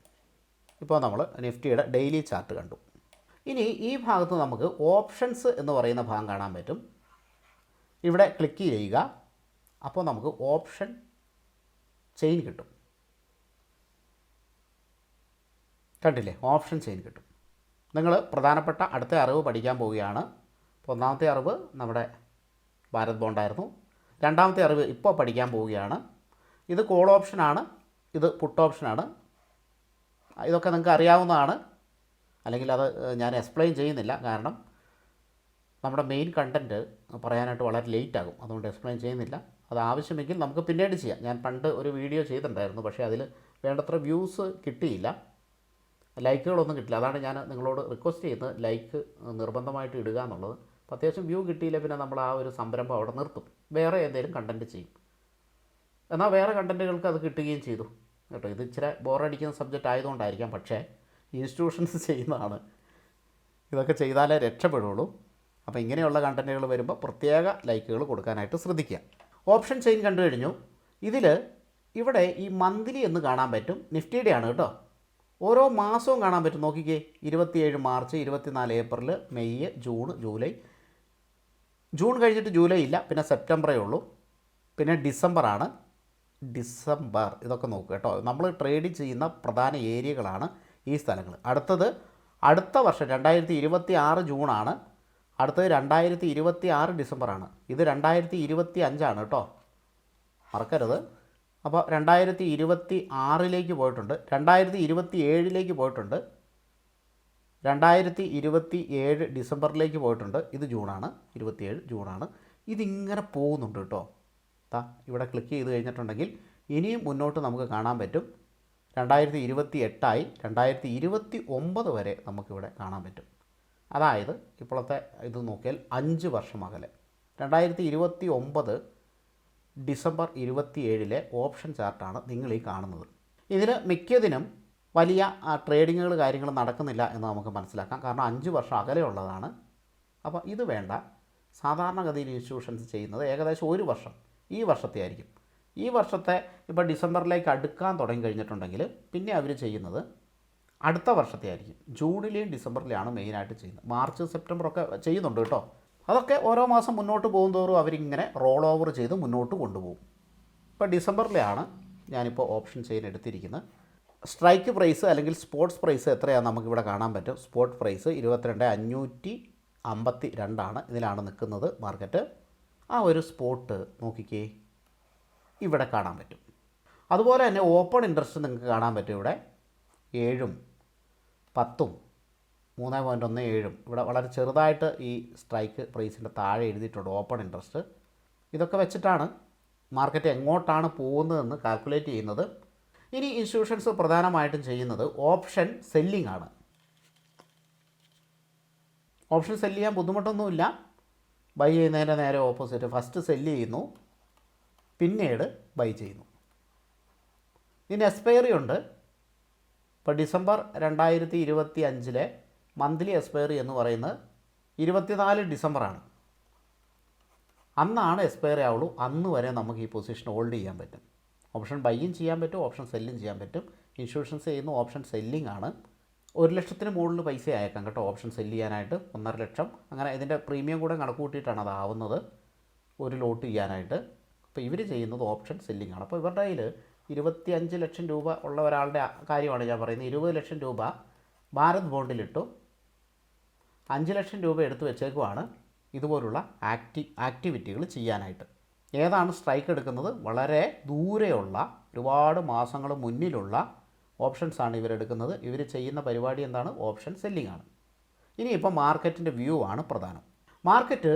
A: ഇപ്പോൾ നമ്മൾ നിഫ്റ്റിയുടെ ഡെയിലി ചാർട്ട് കണ്ടു. ഇനി ഈ ഭാഗത്ത് നമുക്ക് ഓപ്ഷൻസ് എന്ന് പറയുന്ന ഭാഗം കാണാൻ പറ്റും. ഇവിടെ ക്ലിക്ക് ചെയ്യുക. അപ്പോൾ നമുക്ക് ഓപ്ഷൻ ചെയിൻ കിട്ടും. കണ്ടില്ലേ, ഓപ്ഷൻ ചെയിൻ കിട്ടും. നിങ്ങൾ പ്രധാനപ്പെട്ട അടുത്ത അറിവ് പഠിക്കാൻ പോവുകയാണ്. അപ്പോൾ ഒന്നാമത്തെ അറിവ് നമ്മുടെ ഭാരത് ബോണ്ടായിരുന്നു. രണ്ടാമത്തെ അറിവ് ഇപ്പോൾ പഠിക്കാൻ പോവുകയാണ്. ഇത് കോൾ ഓപ്ഷനാണ്, ഇത് പുട്ട് ഓപ്ഷനാണ്. ഇതൊക്കെ നിങ്ങൾക്ക് അറിയാവുന്നതാണ്, അല്ലെങ്കിൽ അത് ഞാൻ എക്സ്പ്ലെയിൻ ചെയ്യുന്നില്ല. കാരണം നമ്മുടെ മെയിൻ കണ്ടൻറ്റ് പറയാനായിട്ട് വളരെ ലേറ്റ് ആകും, അതുകൊണ്ട് എക്സ്പ്ലെയിൻ ചെയ്യുന്നില്ല. അത് ആവശ്യമെങ്കിൽ നമുക്ക് പിന്നീട് ചെയ്യാം. ഞാൻ പണ്ട് ഒരു വീഡിയോ ചെയ്തിട്ടുണ്ടായിരുന്നു, പക്ഷേ അതിൽ വേണ്ടത്ര വ്യൂസ് കിട്ടിയില്ല, ലൈക്കുകളൊന്നും കിട്ടില്ല. അതാണ് ഞാൻ നിങ്ങളോട് റിക്വസ്റ്റ് ചെയ്യുന്നത്, ലൈക്ക് നിർബന്ധമായിട്ട് ഇടുക എന്നുള്ളത്. അപ്പോൾ അത്യാവശ്യം വ്യൂ കിട്ടിയില്ല, പിന്നെ നമ്മൾ ആ ഒരു സംരംഭം അവിടെ നിർത്തും, വേറെ എന്തെങ്കിലും കണ്ടൻറ്റ് ചെയ്യും. എന്നാൽ വേറെ കണ്ടൻറ്റുകൾക്ക് അത് കിട്ടുകയും ചെയ്തു കേട്ടോ. ഇത് ഇച്ചിരി ബോറടിക്കുന്ന സബ്ജക്റ്റ് ആയതുകൊണ്ടായിരിക്കാം, പക്ഷേ ഇൻസ്റ്റിറ്റ്യൂഷൻസ് ചെയ്യുന്നതാണ്, ഇതൊക്കെ ചെയ്താലേ രക്ഷപ്പെടുള്ളൂ. അപ്പോൾ ഇങ്ങനെയുള്ള കണ്ടൻറ്റുകൾ വരുമ്പോൾ പ്രത്യേക ലൈക്കുകൾ കൊടുക്കാനായിട്ട് ശ്രദ്ധിക്കുക. ഓപ്ഷൻ ചെയിൻ കണ്ടു കഴിഞ്ഞു. ഇവിടെ ഈ മന്ത്ലി എന്ന് കാണാൻ പറ്റും, നിഫ്റ്റിയുടെയാണ് കേട്ടോ. ഓരോ മാസവും കാണാൻ പറ്റും. നോക്കിക്കേ, 27 March, 24 April, May, June, July. June കഴിഞ്ഞിട്ട് ജൂലൈ ഇല്ല, പിന്നെ സെപ്റ്റംബറേ ഉള്ളൂ, പിന്നെ ഡിസംബറാണ്. ഡിസംബർ ഇതൊക്കെ നോക്കുക കേട്ടോ. നമ്മൾ ട്രേഡ് ചെയ്യുന്ന പ്രധാന ഏരിയകളാണ് ഈ സ്ഥലങ്ങൾ. അടുത്ത വർഷം 2026 ജൂണാണ്, അടുത്തത് 2026 ഡിസംബറാണ്. ഇത് 2025 കേട്ടോ, മറക്കരുത്. അപ്പോൾ 2026 പോയിട്ടുണ്ട്, 2027 പോയിട്ടുണ്ട്, 2027 ഡിസംബറിലേക്ക് പോയിട്ടുണ്ട്. ഇത് ജൂണാണ്, 27 ജൂണാണ്. ഇതിങ്ങനെ പോകുന്നുണ്ട് കേട്ടോ. ഇവിടെ ക്ലിക്ക് ചെയ്ത് കഴിഞ്ഞിട്ടുണ്ടെങ്കിൽ ഇനിയും മുന്നോട്ട് നമുക്ക് കാണാൻ പറ്റും. 2028 2029 വരെ നമുക്കിവിടെ കാണാൻ പറ്റും. അതായത് ഇപ്പോഴത്തെ ഇത് നോക്കിയാൽ 5 വർഷം അകലെ. 2029 ഡിസംബർ 27 ഓപ്ഷൻ ചാർട്ടാണ് നിങ്ങൾ ഈ കാണുന്നത്. ഇതിന് മിക്കതിനും വലിയ ട്രേഡിങ്ങുകൾ കാര്യങ്ങൾ നടക്കുന്നില്ല എന്ന് നമുക്ക് മനസ്സിലാക്കാം. കാരണം 5 വർഷം അകലെയുള്ളതാണ്. അപ്പോൾ ഇത് വേണ്ട. സാധാരണഗതിയിൽ ഇൻസ്റ്റിറ്റ്യൂഷൻസ് ചെയ്യുന്നത് ഏകദേശം 1 വർഷം, ഈ വർഷത്തെ ആയിരിക്കും. ഈ വർഷത്തെ ഇപ്പോൾ ഡിസംബറിലേക്ക് അടുക്കാൻ തുടങ്ങി കഴിഞ്ഞിട്ടുണ്ടെങ്കിൽ പിന്നെ അവർ ചെയ്യുന്നത് അടുത്ത വർഷത്തെ ആയിരിക്കും. ജൂണിലെയും ഡിസംബറിലെയാണ് മെയിനായിട്ട് ചെയ്യുന്നത്. മാർച്ച് സെപ്റ്റംബറൊക്കെ ചെയ്യുന്നുണ്ട് കേട്ടോ. അതൊക്കെ ഓരോ മാസം മുന്നോട്ട് പോകുന്തോറും അവരിങ്ങനെ റോൾ ഓവർ ചെയ്ത് മുന്നോട്ട് കൊണ്ടുപോകും. ഇപ്പോൾ ഡിസംബറിലെയാണ് ഞാനിപ്പോൾ ഓപ്ഷൻ ചെയിൻ എടുത്തിരിക്കുന്നത്. സ്ട്രൈക്ക് പ്രൈസ് അല്ലെങ്കിൽ സ്പോട്ട്സ് പ്രൈസ് എത്രയാണെന്ന് നമുക്കിവിടെ കാണാൻ പറ്റും. സ്പോട്ട് പ്രൈസ് 22,552 ഇതിലാണ് നിൽക്കുന്നത് മാർക്കറ്റ്. ആ ഒരു സ്പോട്ട് നോക്കിക്കേ, ഇവിടെ കാണാൻ പറ്റും. അതുപോലെ തന്നെ ഓപ്പൺ ഇൻട്രസ്റ്റ് നിങ്ങൾക്ക് കാണാൻ പറ്റും. ഇവിടെ 7ഉം 10ഉം 3.17 ഇവിടെ വളരെ ചെറുതായിട്ട് ഈ സ്ട്രൈക്ക് പ്രൈസിൻ്റെ താഴെ എഴുതിയിട്ടുണ്ട് ഓപ്പൺ ഇൻട്രസ്റ്റ്. ഇതൊക്കെ വെച്ചിട്ടാണ് മാർക്കറ്റ് എങ്ങോട്ടാണ് പോകുന്നതെന്ന് കാൽക്കുലേറ്റ് ചെയ്യുന്നത്. ഇനി ഇൻസ്റ്റിറ്റ്യൂഷൻസ് പ്രധാനമായിട്ടും ചെയ്യുന്നത് ഓപ്ഷൻ സെല്ലിംഗ് ആണ്. ഓപ്ഷൻ സെല്ല് ചെയ്യാൻ ബുദ്ധിമുട്ടൊന്നുമില്ല. ബൈ ചെയ്യുന്നതിൻ്റെ നേരെ ഓപ്പോസിറ്റ്, ഫസ്റ്റ് സെല്ല് ചെയ്യുന്നു, പിന്നീട് ബൈ ചെയ്യുന്നു. ഇതിന് എക്സ്പയറി ഉണ്ട്. ഇപ്പോൾ ഡിസംബർ 2025 മന്ത്ലി എക്സ്പയറി എന്ന് പറയുന്നത് 24 ഡിസംബറാണ്. അന്നാണ് എക്സ്പയറി ആവുള്ളൂ. അന്ന് വരെ നമുക്ക് ഈ പൊസിഷൻ ഹോൾഡ് ചെയ്യാൻ പറ്റും. ഓപ്ഷൻ ബൈയും ചെയ്യാൻ പറ്റും, ഓപ്ഷൻ സെല്ലും ചെയ്യാൻ പറ്റും. ഇൻസ്റ്റിറ്റ്യൂഷൻസ് ചെയ്യുന്ന ഓപ്ഷൻ സെല്ലിംഗ് ആണ്. 1 ലക്ഷത്തിന് മുകളിൽ പൈസ അയക്കാം കേട്ടോ ഓപ്ഷൻ സെല്ല് ചെയ്യാനായിട്ട്. 1.5 ലക്ഷം അങ്ങനെ ഇതിൻ്റെ പ്രീമിയം കൂടെ കണക്ക് കൂട്ടിയിട്ടാണ് അതാവുന്നത് ഒരു ലോട്ട് ചെയ്യാനായിട്ട്. അപ്പോൾ ഇവർ ചെയ്യുന്നത് ഓപ്ഷൻ സെല്ലിംഗ് ആണ്. അപ്പോൾ ഇവരുടെ കയ്യിൽ 25 ലക്ഷം രൂപ ഉള്ള ഒരാളുടെ കാര്യമാണ് ഞാൻ പറയുന്നത്. 20 ലക്ഷം രൂപ ഭാരത് ബോണ്ടിലിട്ടു, 5 ലക്ഷം രൂപ എടുത്ത് വെച്ചേക്കുവാണ് ഇതുപോലുള്ള ആക്ടിവിറ്റികൾ ചെയ്യാനായിട്ട്. ഏതാണ് സ്ട്രൈക്ക് എടുക്കുന്നത്? വളരെ ദൂരെയുള്ള ഒരുപാട് മാസങ്ങൾ മുന്നിലുള്ള ഓപ്ഷൻസാണ് ഇവരെടുക്കുന്നത്. ഇവർ ചെയ്യുന്ന പരിപാടി എന്താണ്? ഓപ്ഷൻ സെല്ലിംഗ് ആണ്. ഇനിയിപ്പോൾ മാർക്കറ്റിൻ്റെ വ്യൂ ആണ് പ്രധാനം. മാർക്കറ്റ്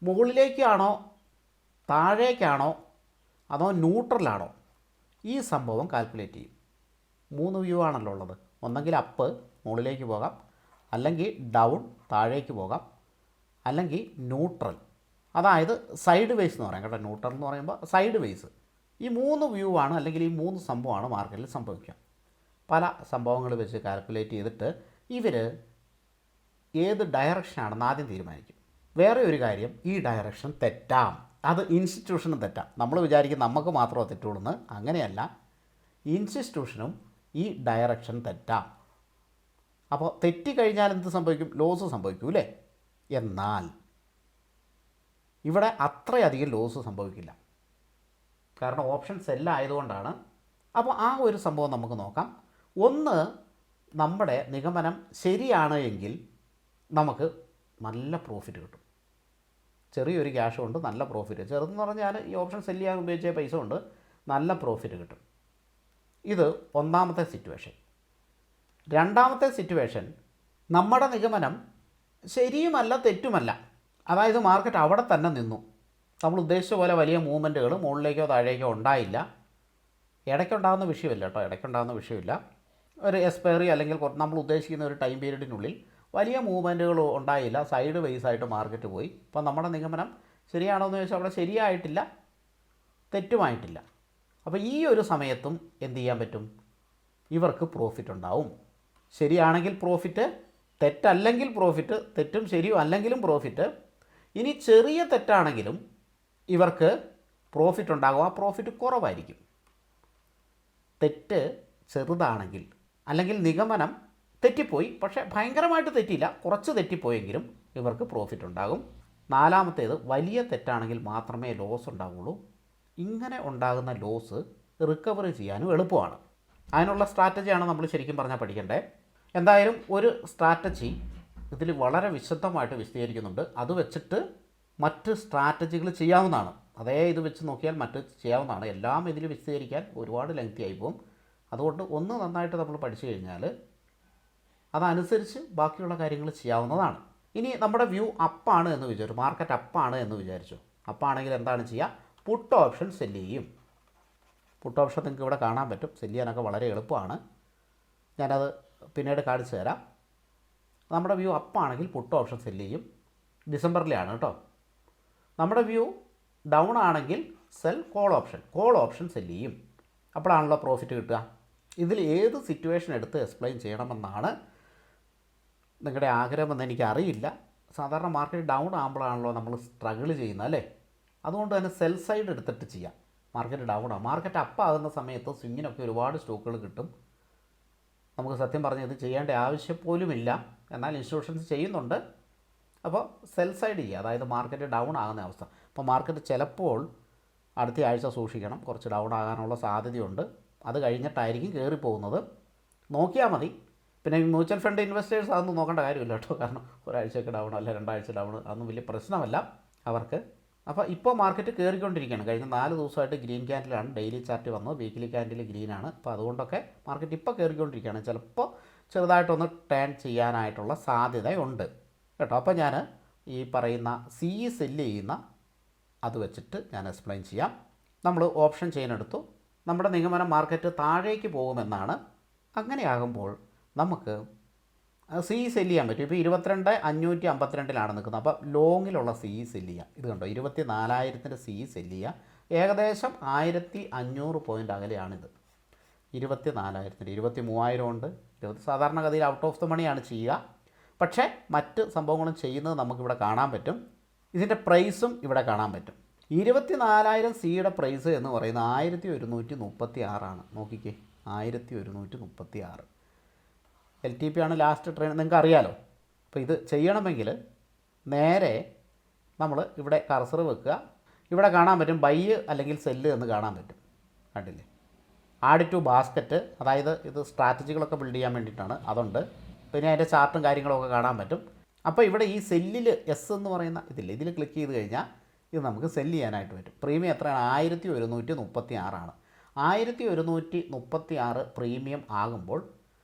A: മുകളിലേക്കാണോ താഴേക്കാണോ അതോ ന്യൂട്രലാണോ? ഈ സംഭവം കാൽക്കുലേറ്റ് ചെയ്യും. 3 വ്യൂ ആണല്ലോ ഉള്ളത്. ഒന്നെങ്കിൽ അപ്പ് മുകളിലേക്ക് പോകാം, അല്ലെങ്കിൽ ഡൗൺ താഴേക്ക് പോകാം, അല്ലെങ്കിൽ ന്യൂട്രൽ, അതായത് സൈഡ് വേസ് എന്ന് പറയാം കേട്ടോ. ന്യൂട്രൽ എന്ന് പറയുമ്പോൾ സൈഡ് വേസ്. ഈ 3 വ്യൂ ആണ്, അല്ലെങ്കിൽ ഈ 3 സംഭവമാണ് മാർക്കറ്റിൽ സംഭവിക്കുക. പല സംഭവങ്ങൾ വെച്ച് കാൽക്കുലേറ്റ് ചെയ്തിട്ട് ഇവർ ഏത് ഡയറക്ഷനാണെന്ന് ആദ്യം തീരുമാനിക്കും. വേറെ ഒരു കാര്യം, ഈ ഡയറക്ഷൻ തെറ്റാം. അത് ഇൻസ്റ്റിറ്റ്യൂഷനും തെറ്റാം. നമ്മൾ വിചാരിക്കും നമുക്ക് മാത്രമേ തെറ്റുള്ളൂ എന്ന്. അങ്ങനെയല്ല, ഇൻസ്റ്റിറ്റ്യൂഷനും ഈ ഡയറക്ഷൻ തെറ്റാം. അപ്പോൾ തെറ്റിക്കഴിഞ്ഞാൽ എന്ത് സംഭവിക്കും? ലോസ് സംഭവിക്കും അല്ലേ? എന്നാൽ ഇവിടെ അത്രയധികം ലോസ് സംഭവിക്കില്ല. കാരണം ഓപ്ഷൻ സെല്ലായതുകൊണ്ടാണ്. അപ്പോൾ ആ ഒരു സംഭവം നമുക്ക് നോക്കാം. ഒന്ന്, നമ്മുടെ നിഗമനം ശരിയാണ് എങ്കിൽ നമുക്ക് നല്ല പ്രോഫിറ്റ് കിട്ടും. ചെറിയൊരു ക്യാഷ് കൊണ്ട് നല്ല പ്രോഫിറ്റ്. ചെറുതെന്ന് പറഞ്ഞാൽ ഈ ഓപ്ഷൻ സെല്ല് ചെയ്യാൻ ഉപയോഗിച്ച പൈസ കൊണ്ട് നല്ല പ്രോഫിറ്റ് കിട്ടും. ഇത് ഒന്നാമത്തെ സിറ്റുവേഷൻ. രണ്ടാമത്തെ സിറ്റുവേഷൻ, നമ്മുടെ നിഗമനം ശരിയുമല്ല തെറ്റുമല്ല. അതായത് മാർക്കറ്റ് അവിടെ തന്നെ നിന്നു. നമ്മൾ ഉദ്ദേശിച്ച പോലെ വലിയ മൂവ്മെൻറ്റുകൾ മുകളിലേക്കോ താഴേക്കോ ഉണ്ടായില്ല. ഇടയ്ക്കുണ്ടാകുന്ന വിഷയമില്ല കേട്ടോ, ഇടയ്ക്കുണ്ടാകുന്ന വിഷയമില്ല. ഒരു എക്സ്പയറി അല്ലെങ്കിൽ നമ്മൾ ഉദ്ദേശിക്കുന്ന ഒരു ടൈം പീരീഡിനുള്ളിൽ വലിയ മൂവ്മെൻറ്റുകൾ ഉണ്ടായില്ല. സൈഡ് വൈസായിട്ട് മാർക്കറ്റ് പോയി. അപ്പോൾ നമ്മുടെ നിഗമനം ശരിയാണോ എന്ന് ചോദിച്ചാൽ അവിടെ ശരിയായിട്ടില്ല, തെറ്റുമായിട്ടില്ല. അപ്പോൾ ഈ ഒരു സമയത്തും എന്ത് ചെയ്യാൻ പറ്റും? ഇവർക്ക് പ്രോഫിറ്റ് ഉണ്ടാവും. ശരിയാണെങ്കിൽ പ്രോഫിറ്റ്, തെറ്റല്ലെങ്കിൽ പ്രോഫിറ്റ്, തെറ്റും ശരിയും അല്ലെങ്കിലും പ്രോഫിറ്റ്. ഇനി ചെറിയ തെറ്റാണെങ്കിലും ഇവർക്ക് പ്രോഫിറ്റ് ഉണ്ടാകും. ആ പ്രോഫിറ്റ് കുറവായിരിക്കും. തെറ്റ് ചെറുതാണെങ്കിൽ, അല്ലെങ്കിൽ നിഗമനം തെറ്റിപ്പോയി, പക്ഷേ ഭയങ്കരമായിട്ട് തെറ്റിയില്ല, കുറച്ച് തെറ്റിപ്പോയെങ്കിലും ഇവർക്ക് പ്രോഫിറ്റ് ഉണ്ടാകും. നാലാമത്തേത്, വലിയ തെറ്റാണെങ്കിൽ മാത്രമേ ലോസ് ഉണ്ടാവുള്ളൂ. ഇങ്ങനെ ഉണ്ടാകുന്ന ലോസ് റിക്കവറി ചെയ്യാനും എളുപ്പമാണ്. അതിനുള്ള സ്ട്രാറ്റജിയാണ് നമ്മൾ ശരിക്കും പറഞ്ഞാൽ പഠിക്കേണ്ടത്. എന്തായാലും ഒരു സ്ട്രാറ്റജി ഇതിൽ വളരെ വിശദമായിട്ട് വിശദീകരിക്കുന്നുണ്ട്. അത് വെച്ചിട്ട് മറ്റ് സ്ട്രാറ്റജികൾ ചെയ്യാവുന്നതാണ്. അതേ ഇത് വെച്ച് നോക്കിയാൽ മറ്റ് ചെയ്യാവുന്നതാണ്. എല്ലാം ഇതിൽ വിശദീകരിക്കാൻ ഒരുപാട് ലെങ്തി ആയി പോകും. അതുകൊണ്ട് ഒന്ന് നന്നായിട്ട് നമ്മൾ പഠിച്ചു കഴിഞ്ഞാൽ അതനുസരിച്ച് ബാക്കിയുള്ള കാര്യങ്ങൾ ചെയ്യാവുന്നതാണ്. ഇനി നമ്മുടെ വ്യൂ അപ്പാണ് എന്ന് വിചാരിച്ചു, മാർക്കറ്റ് അപ്പാണ് എന്ന് വിചാരിച്ചു. അപ്പാണെങ്കിൽ എന്താണ് ചെയ്യുക? പുട്ട് ഓപ്ഷൻ സെല്ല് ചെയ്യും. പുട്ട് ഓപ്ഷൻ നിങ്ങൾക്ക് ഇവിടെ കാണാൻ പറ്റും. സെല്ല് ചെയ്യാനൊക്കെ വളരെ എളുപ്പമാണ്. ഞാനത് പിന്നീട് കാണിച്ചു തരാം. നമ്മുടെ വ്യൂ അപ്പാണെങ്കിൽ പുട്ട് ഓപ്ഷൻ സെല്ല് ചെയ്യും. ഡിസംബറിലാണ് കേട്ടോ. നമ്മുടെ വ്യൂ ഡൗൺ ആണെങ്കിൽ സെൽ കോൾ ഓപ്ഷൻ സെല്ല് ചെയ്യും. അപ്പോഴാണല്ലോ പ്രോഫിറ്റ് കിട്ടുക. ഇതിൽ ഏത് സിറ്റുവേഷൻ എടുത്ത് എക്സ്പ്ലെയിൻ ചെയ്യണമെന്നാണ് നിങ്ങളുടെ ആഗ്രഹമെന്ന് എനിക്കറിയില്ല. സാധാരണ മാർക്കറ്റ് ഡൗൺ ആകുമ്പോഴാണല്ലോ നമ്മൾ സ്ട്രഗിൾ ചെയ്യുന്നത് അല്ലേ? അതുകൊണ്ട് തന്നെ സെൽ സൈഡ് എടുത്തിട്ട് ചെയ്യാം. മാർക്കറ്റ് ഡൗൺ ആകും. മാർക്കറ്റ് അപ്പ് ആകുന്ന സമയത്ത് സ്വിങ്ങിനൊക്കെ ഒരുപാട് സ്റ്റോക്കുകൾ കിട്ടും. നമുക്ക് സത്യം പറഞ്ഞ് ഇത് ചെയ്യേണ്ട ആവശ്യം പോലുമില്ല. എന്നാൽ ഇൻസ്റ്റിറ്റ്യൂഷൻസ് ചെയ്യുന്നുണ്ട്. അപ്പോൾ സെൽ സൈഡ് ചെയ്യുക, അതായത് മാർക്കറ്റ് ഡൗൺ ആകുന്ന അവസ്ഥ. അപ്പോൾ മാർക്കറ്റ് ചിലപ്പോൾ അടുത്ത ആഴ്ച സൂക്ഷിക്കണം, കുറച്ച് ഡൗൺ ആകാനുള്ള സാധ്യതയുണ്ട്. അത് കഴിഞ്ഞിട്ടായിരിക്കും കയറിപ്പോകുന്നത്. നോക്കിയാൽ മതി. പിന്നെ മ്യൂച്വൽ ഫണ്ട് ഇൻവെസ്റ്റേഴ്സ് അതൊന്നും നോക്കേണ്ട കാര്യമില്ല കേട്ടോ. കാരണം ഒരാഴ്ചയൊക്കെ ഡൗൺ അല്ല 2 ആഴ്ച ഡൗൺ അതൊന്നും വലിയ പ്രശ്നമല്ല അവർക്ക്. അപ്പോൾ ഇപ്പോൾ മാർക്കറ്റ് കയറിക്കൊണ്ടിരിക്കുകയാണ്. കഴിഞ്ഞ 4 ദിവസമായിട്ട് ഗ്രീൻ ക്യാൻഡിലാണ്. ഡെയിലി ചാർട്ട് വന്നു, വീക്കിലി ക്യാൻഡിൽ ഗ്രീനാണ്. അപ്പോൾ അതുകൊണ്ടൊക്കെ മാർക്കറ്റ് ഇപ്പോൾ കയറിക്കൊണ്ടിരിക്കുകയാണ്. ചിലപ്പോൾ ചെറുതായിട്ടൊന്ന് ടേൺ ചെയ്യാനായിട്ടുള്ള സാധ്യതയുണ്ട് കേട്ടോ. അപ്പോൾ ഞാൻ ഈ പറയുന്ന സെല്ല് ചെയ്യുന്ന അത് വെച്ചിട്ട് ഞാൻ എക്സ്പ്ലെയിൻ ചെയ്യാം. നമ്മൾ ഓപ്ഷൻ ചെയിൻ എടുത്തു. നമ്മുടെ നിഗമനം മാർക്കറ്റ് താഴേക്ക് പോകുമെന്നാണ്. അങ്ങനെയാകുമ്പോൾ നമുക്ക് സെല്ല് ചെയ്യാൻ പറ്റും. ഇപ്പോൾ 22,552 നിൽക്കുന്നത്. അപ്പോൾ ലോങ്ങിലുള്ള സെല്ല് ചെയ്യാം. ഇത് കണ്ടോ, 24,000 സെല്ല് ചെയ്യുക. ഏകദേശം 1,500 പോയിൻ്റ് അകലെയാണിത്. 24,000 23,000 ഉണ്ട്. സാധാരണഗതിയിൽ ഔട്ട് ഓഫ് ദ മണിയാണ് ചെയ്യുക. പക്ഷേ മറ്റ് സംഭവങ്ങളും ചെയ്യുന്നത് നമുക്കിവിടെ കാണാൻ പറ്റും. ഇതിൻ്റെ പ്രൈസും ഇവിടെ കാണാൻ പറ്റും. 24,000 സിയുടെ പ്രൈസ് എന്ന് പറയുന്നത് 1,136 നോക്കിക്കേ, 1,136. LTP ആണ് ലാസ്റ്റ് ട്രെയിൻ, നിങ്ങൾക്ക് അറിയാലോ. അപ്പോൾ ഇത് ചെയ്യണമെങ്കിൽ നേരെ നമ്മൾ ഇവിടെ കർസർ വെക്കുക. ഇവിടെ കാണാൻ പറ്റും ബൈ അല്ലെങ്കിൽ സെല്ല് എന്ന് കാണാൻ പറ്റും. കണ്ടില്ലേ? ആഡ് ടു ബാസ്ക്കറ്റ്, അതായത് ഇത് സ്ട്രാറ്റജികളൊക്കെ ബിൽഡ് ചെയ്യാൻ വേണ്ടിയിട്ടാണ്. അതുണ്ട്. പിന്നെ അതിൻ്റെ ചാർട്ടും കാര്യങ്ങളൊക്കെ കാണാൻ പറ്റും. അപ്പോൾ ഇവിടെ ഈ സെല്ലിൽ എസ് എന്ന് പറയുന്ന ഇതില്ല, ഇതിൽ ക്ലിക്ക് ചെയ്ത് കഴിഞ്ഞാൽ ഇത് നമുക്ക് സെല്ല് ചെയ്യാനായിട്ട് പറ്റും. പ്രീമിയം എത്രയാണ്? 1,136. 1,136 പ്രീമിയം ആകുമ്പോൾ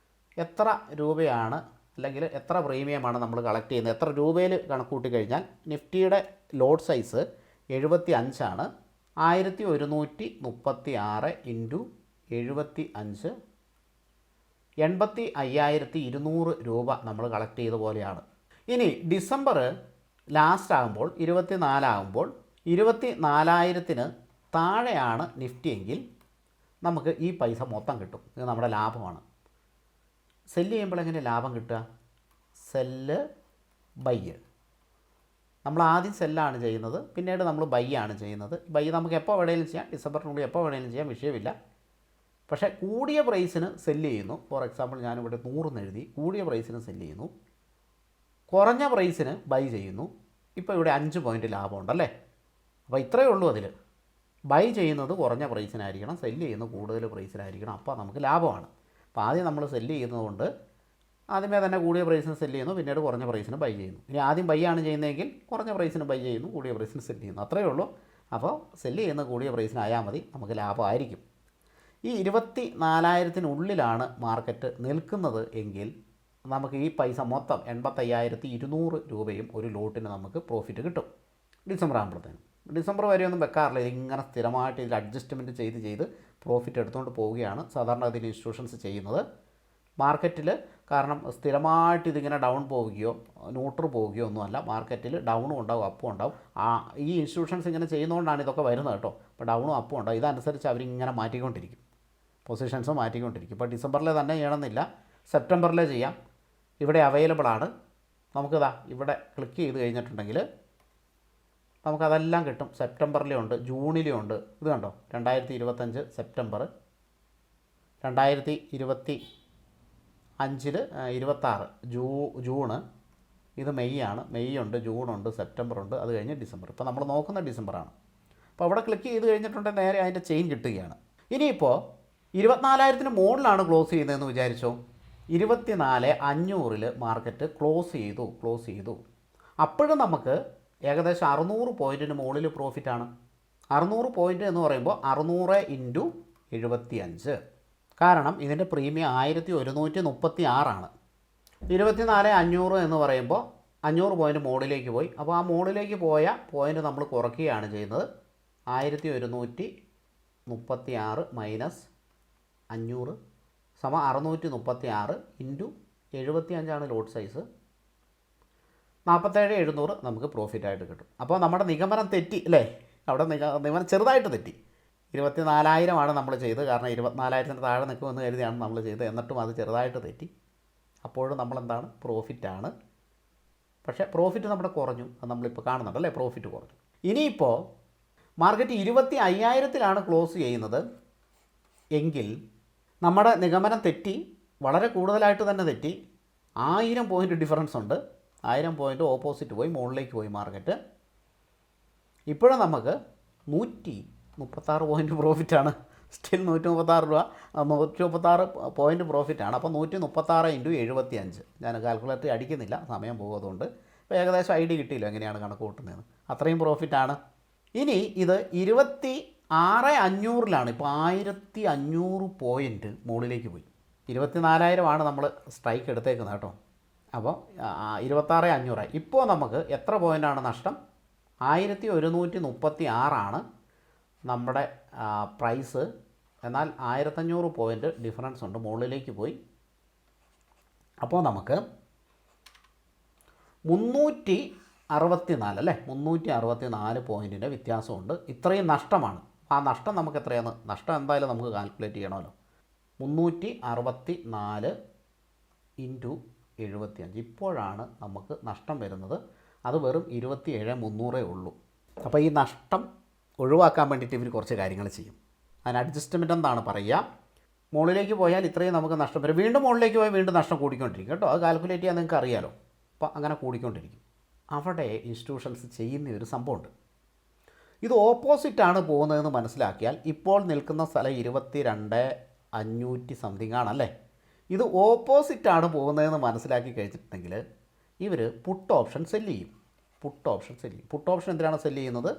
A: എത്ര രൂപയാണ്, അല്ലെങ്കിൽ എത്ര പ്രീമിയമാണ് നമ്മൾ കളക്ട് ചെയ്യുന്നത്, എത്ര രൂപയിൽ കണക്ക് കൂട്ടി കഴിഞ്ഞാൽ നിഫ്റ്റിയുടെ ലോഡ് സൈസ് 75 1,136 ഇൻറ്റു 75 85,200 രൂപ നമ്മൾ കളക്ട് ചെയ്ത പോലെയാണ്. ഇനി ഡിസംബർ ലാസ്റ്റ് ആകുമ്പോൾ 24 ആകുമ്പോൾ 24,000 താഴെയാണ് നിഫ്റ്റി എങ്കിൽ നമുക്ക് ഈ പൈസ മൊത്തം കിട്ടും. ഇത് നമ്മുടെ ലാഭമാണ്. സെല്ല് ചെയ്യുമ്പോൾ എങ്ങനെ ലാഭം കിട്ടുക? Sell buy. നമ്മൾ ആദ്യം സെല്ലാണ് ചെയ്യുന്നത്, പിന്നീട് നമ്മൾ ബൈ ആണ് ചെയ്യുന്നത്. ബൈ നമുക്ക് എപ്പോൾ വേണമെങ്കിലും ചെയ്യാം, ഡിസംബറിനുള്ളിൽ എപ്പോൾ വേണമെങ്കിലും ചെയ്യാം, വിഷയമില്ല. പക്ഷേ കൂടിയ പ്രൈസിന് സെല്ല് ചെയ്യുന്നു. ഫോർ എക്സാമ്പിൾ ഞാനിവിടെ 100 എഴുതി, കൂടിയ പ്രൈസിന് സെല്ല് ചെയ്യുന്നു. കുറഞ്ഞ പ്രൈസിന് ബൈ ചെയ്യുന്നു. ഇപ്പോൾ ഇവിടെ 5 പോയിൻ്റ് ലാഭമുണ്ടല്ലേ? അപ്പോൾ ഇത്രയേ ഉള്ളൂ. അതിൽ ബൈ ചെയ്യുന്നത് കുറഞ്ഞ പ്രൈസിനായിരിക്കണം, സെല്ല് ചെയ്യുന്നത് കൂടുതൽ പ്രൈസിനായിരിക്കണം. അപ്പോൾ നമുക്ക് ലാഭമാണ്. അപ്പോൾ ആദ്യം നമ്മൾ സെല്ല് ചെയ്യുന്നതുകൊണ്ട് ആദ്യമേ തന്നെ കൂടിയ പ്രൈസിന് സെല്ല് ചെയ്യുന്നു, പിന്നീട് കുറഞ്ഞ പ്രൈസിന് ബൈ ചെയ്യുന്നു. ഇനി ആദ്യം ബൈ ആണ് ചെയ്യുന്നതെങ്കിൽ കുറഞ്ഞ പ്രൈസിന് ബൈ ചെയ്യുന്നു, കൂടിയ പ്രൈസിന് സെല്ല് ചെയ്യുന്നു. അത്രയേ ഉള്ളൂ. അപ്പോൾ സെല്ല് ചെയ്യുന്ന കൂടിയ പ്രൈസിനായാൽ മതി, നമുക്ക് ലാഭമായിരിക്കും. ഈ 24,000 മാർക്കറ്റ് നിൽക്കുന്നത് എങ്കിൽ നമുക്ക് ഈ പൈസ മൊത്തം 85,200 രൂപയും ഒരു ലോട്ടിന് നമുക്ക് പ്രോഫിറ്റ് കിട്ടും. ഡിസംബർ ആകുമ്പോഴത്തേനും. ഡിസംബർ വരെയൊന്നും വെക്കാറില്ല. ഇതിങ്ങനെ സ്ഥിരമായിട്ട് ഇതിൽ അഡ്ജസ്റ്റ്മെൻറ്റ് ചെയ്ത് പ്രോഫിറ്റ് എടുത്തുകൊണ്ട് പോവുകയാണ് സാധാരണ അതിൽ ഇൻസ്റ്റിറ്റ്യൂഷൻസ് ചെയ്യുന്നത്. മാർക്കറ്റിൽ കാരണം സ്ഥിരമായിട്ട് ഇതിങ്ങനെ ഡൗൺ പോവുകയോ ന്യൂട്രൽ പോവുകയോ ഒന്നുമല്ല. മാർക്കറ്റിൽ ഡൗണും ഉണ്ടാവും, അപ്പും ഉണ്ടാവും. ഈ ഇൻസ്റ്റിറ്റ്യൂഷൻസ് ഇങ്ങനെ ചെയ്യുന്നതുകൊണ്ടാണ് ഇതൊക്കെ വരുന്നത് കേട്ടോ. അപ്പോൾ ഡൗണും അപ്പും ഉണ്ടാവും. ഇതനുസരിച്ച് അവരിങ്ങനെ മാറ്റിക്കൊണ്ടിരിക്കും, പൊസിഷൻസ് മാറ്റിക്കൊണ്ടിരിക്കും. ഇപ്പോൾ ഡിസംബറിലെ തന്നെ ചെയ്യണമെന്നില്ല, സെപ്റ്റംബറിലെ ചെയ്യാം. ഇവിടെ അവൈലബിൾ ആണ്. നമുക്കിതാ ഇവിടെ ക്ലിക്ക് ചെയ്ത് കഴിഞ്ഞിട്ടുണ്ടെങ്കിൽ നമുക്കതെല്ലാം കിട്ടും. സെപ്റ്റംബറിലും ഉണ്ട്, ജൂണിലും ഉണ്ട്. ഇത് കണ്ടോ, 2025 സെപ്റ്റംബർ, 2025 26 ജൂണ്, ഇത് മെയ് ആണ്. മെയ് ഉണ്ട്, ജൂണുണ്ട്, സെപ്റ്റംബർ ഉണ്ട്, അത് കഴിഞ്ഞ് ഡിസംബർ. ഇപ്പോൾ നമ്മൾ നോക്കുന്ന ഡിസംബറാണ്. അപ്പോൾ അവിടെ ക്ലിക്ക് ചെയ്ത് കഴിഞ്ഞിട്ടുണ്ടെങ്കിൽ നേരെ അതിൻ്റെ ചെയിൻ കിട്ടുകയാണ്. ഇനിയിപ്പോൾ 24,000 മുകളിലാണ് ക്ലോസ് ചെയ്യുന്നതെന്ന് വിചാരിച്ചോ. 24,500 മാർക്കറ്റ് ക്ലോസ് ചെയ്തു. അപ്പോഴും നമുക്ക് ഏകദേശം 600 പോയിൻറ്റിന് മുകളിൽ പ്രോഫിറ്റാണ്. 600 പോയിൻറ്റ് എന്ന് പറയുമ്പോൾ 600 ഇൻറ്റു 75. കാരണം ഇതിൻ്റെ പ്രീമിയം 1,136. 24,500 എന്ന് പറയുമ്പോൾ 500 പോയിൻറ്റ് മോഡിലേക്ക് പോയി. അപ്പോൾ ആ മോഡിലേക്ക് പോയ പോയിൻറ്റ് നമ്മൾ കുറയ്ക്കുകയാണ് ചെയ്യുന്നത്. 1,136 മൈനസ് 500 സമ 636 ഇൻറ്റു 75 ലോഡ് സൈസ്. 47,700 നമുക്ക് പ്രോഫിറ്റായിട്ട് കിട്ടും. അപ്പോൾ നമ്മുടെ നിഗമനം തെറ്റി അല്ലേ? അവിടെ നിഗമനം ചെറുതായിട്ട് തെറ്റി. 24,000 നമ്മൾ ചെയ്തത്. കാരണം 24,000 താഴെ നിൽക്കുമെന്ന് കരുതിയാണ് നമ്മൾ ചെയ്തത്. എന്നിട്ടും അത് ചെറുതായിട്ട് തെറ്റി. അപ്പോഴും നമ്മളെന്താണ്, പ്രോഫിറ്റാണ്. പക്ഷേ പ്രോഫിറ്റ് നമ്മുടെ കുറഞ്ഞു. അത് നമ്മളിപ്പോൾ കാണുന്നുണ്ട് അല്ലേ, പ്രോഫിറ്റ് കുറഞ്ഞു. ഇനിയിപ്പോൾ മാർക്കറ്റ് 25,000 ക്ലോസ് ചെയ്യുന്നത് എങ്കിൽ നമ്മുടെ നിഗമനം തെറ്റി, വളരെ കൂടുതലായിട്ട് തന്നെ തെറ്റി. 1000 പോയിൻറ്റ് ഡിഫറൻസ് ഉണ്ട്. 1000 പോയിൻറ്റ് ഓപ്പോസിറ്റ് പോയി, മുകളിലേക്ക് പോയി മാർക്കറ്റ്. ഇപ്പോഴും നമുക്ക് 136 പോയിൻറ്റ് പ്രോഫിറ്റാണ്. സ്റ്റിൽ 136 രൂപ, 136 പോയിൻറ്റ് പ്രോഫിറ്റാണ്. അപ്പോൾ 136 × 75. ഞാൻ കാൽക്കുലേറ്റർ അടിക്കുന്നില്ല, സമയം പോകുന്നതുകൊണ്ട്. ഇപ്പോൾ ഏകദേശം ഐഡിയ കിട്ടിയില്ല എങ്ങനെയാണ് കണക്ക് കൂട്ടുന്നതെന്ന്. അത്രയും പ്രോഫിറ്റാണ്. ഇനി ഇത് 26,500 ഇപ്പോൾ 1,500 പോയിൻറ്റ് മുകളിലേക്ക് പോയി. 24,000 നമ്മൾ സ്ട്രൈക്ക് എടുത്തേക്കുന്നത് കേട്ടോ. അപ്പോൾ 26,500. ഇപ്പോൾ നമുക്ക് എത്ര പോയിൻ്റാണ് നഷ്ടം? 1,136 നമ്മുടെ പ്രൈസ്. എന്നാൽ 1,500 പോയിൻറ്റ് ഡിഫറൻസ് ഉണ്ട്, മുകളിലേക്ക് പോയി. അപ്പോൾ നമുക്ക് 364 അല്ലേ, 364 പോയിൻറ്റിൻ്റെ വ്യത്യാസമുണ്ട്. ഇത്രയും നഷ്ടമാണ്. ആ നഷ്ടം നമുക്ക് എത്രയാണ്? നഷ്ടം എന്തായാലും നമുക്ക് കാൽക്കുലേറ്റ് ചെയ്യണമല്ലോ. 364 × 75. ഇപ്പോഴാണ് നമുക്ക് നഷ്ടം വരുന്നത്. അത് വെറും 27,300 ഉള്ളൂ. അപ്പോൾ ഈ നഷ്ടം ഒഴിവാക്കാൻ വേണ്ടിയിട്ട് ഇവർ കുറച്ച് കാര്യങ്ങൾ ചെയ്യും. അതിന് അഡ്ജസ്റ്റ്മെൻ്റ് എന്താണ് പറയുക? മുകളിലേക്ക് പോയാൽ ഇത്രയും നമുക്ക് നഷ്ടം വരും. വീണ്ടും മുകളിലേക്ക് പോയാൽ വീണ്ടും നഷ്ടം കൂടിക്കൊണ്ടിരിക്കും കേട്ടോ. അത് കാൽക്കുലേറ്റ് ചെയ്യാൻ നിങ്ങൾക്ക് അറിയാലോ. അപ്പോൾ അങ്ങനെ കൂടിക്കൊണ്ടിരിക്കും. അവിടെ ഇൻസ്റ്റിറ്റ്യൂഷൻസ് ചെയ്യുന്ന ഒരു സംഭവമുണ്ട്. ഇത് ഓപ്പോസിറ്റാണ് പോകുന്നതെന്ന് മനസ്സിലാക്കിയാൽ ഇപ്പോൾ നിൽക്കുന്ന സ്ഥലം 22,500 സംതിങ് ആണല്ലേ. ഇത് ഓപ്പോസിറ്റാണ് പോകുന്നതെന്ന് മനസ്സിലാക്കി കഴിച്ചിട്ടുണ്ടെങ്കിൽ ഇവർ പുട്ട് ഓപ്ഷൻ സെല്ല് ചെയ്യും. പുട്ട് ഓപ്ഷൻ എന്തിനാണ് സെല്ല് ചെയ്യുന്നത്?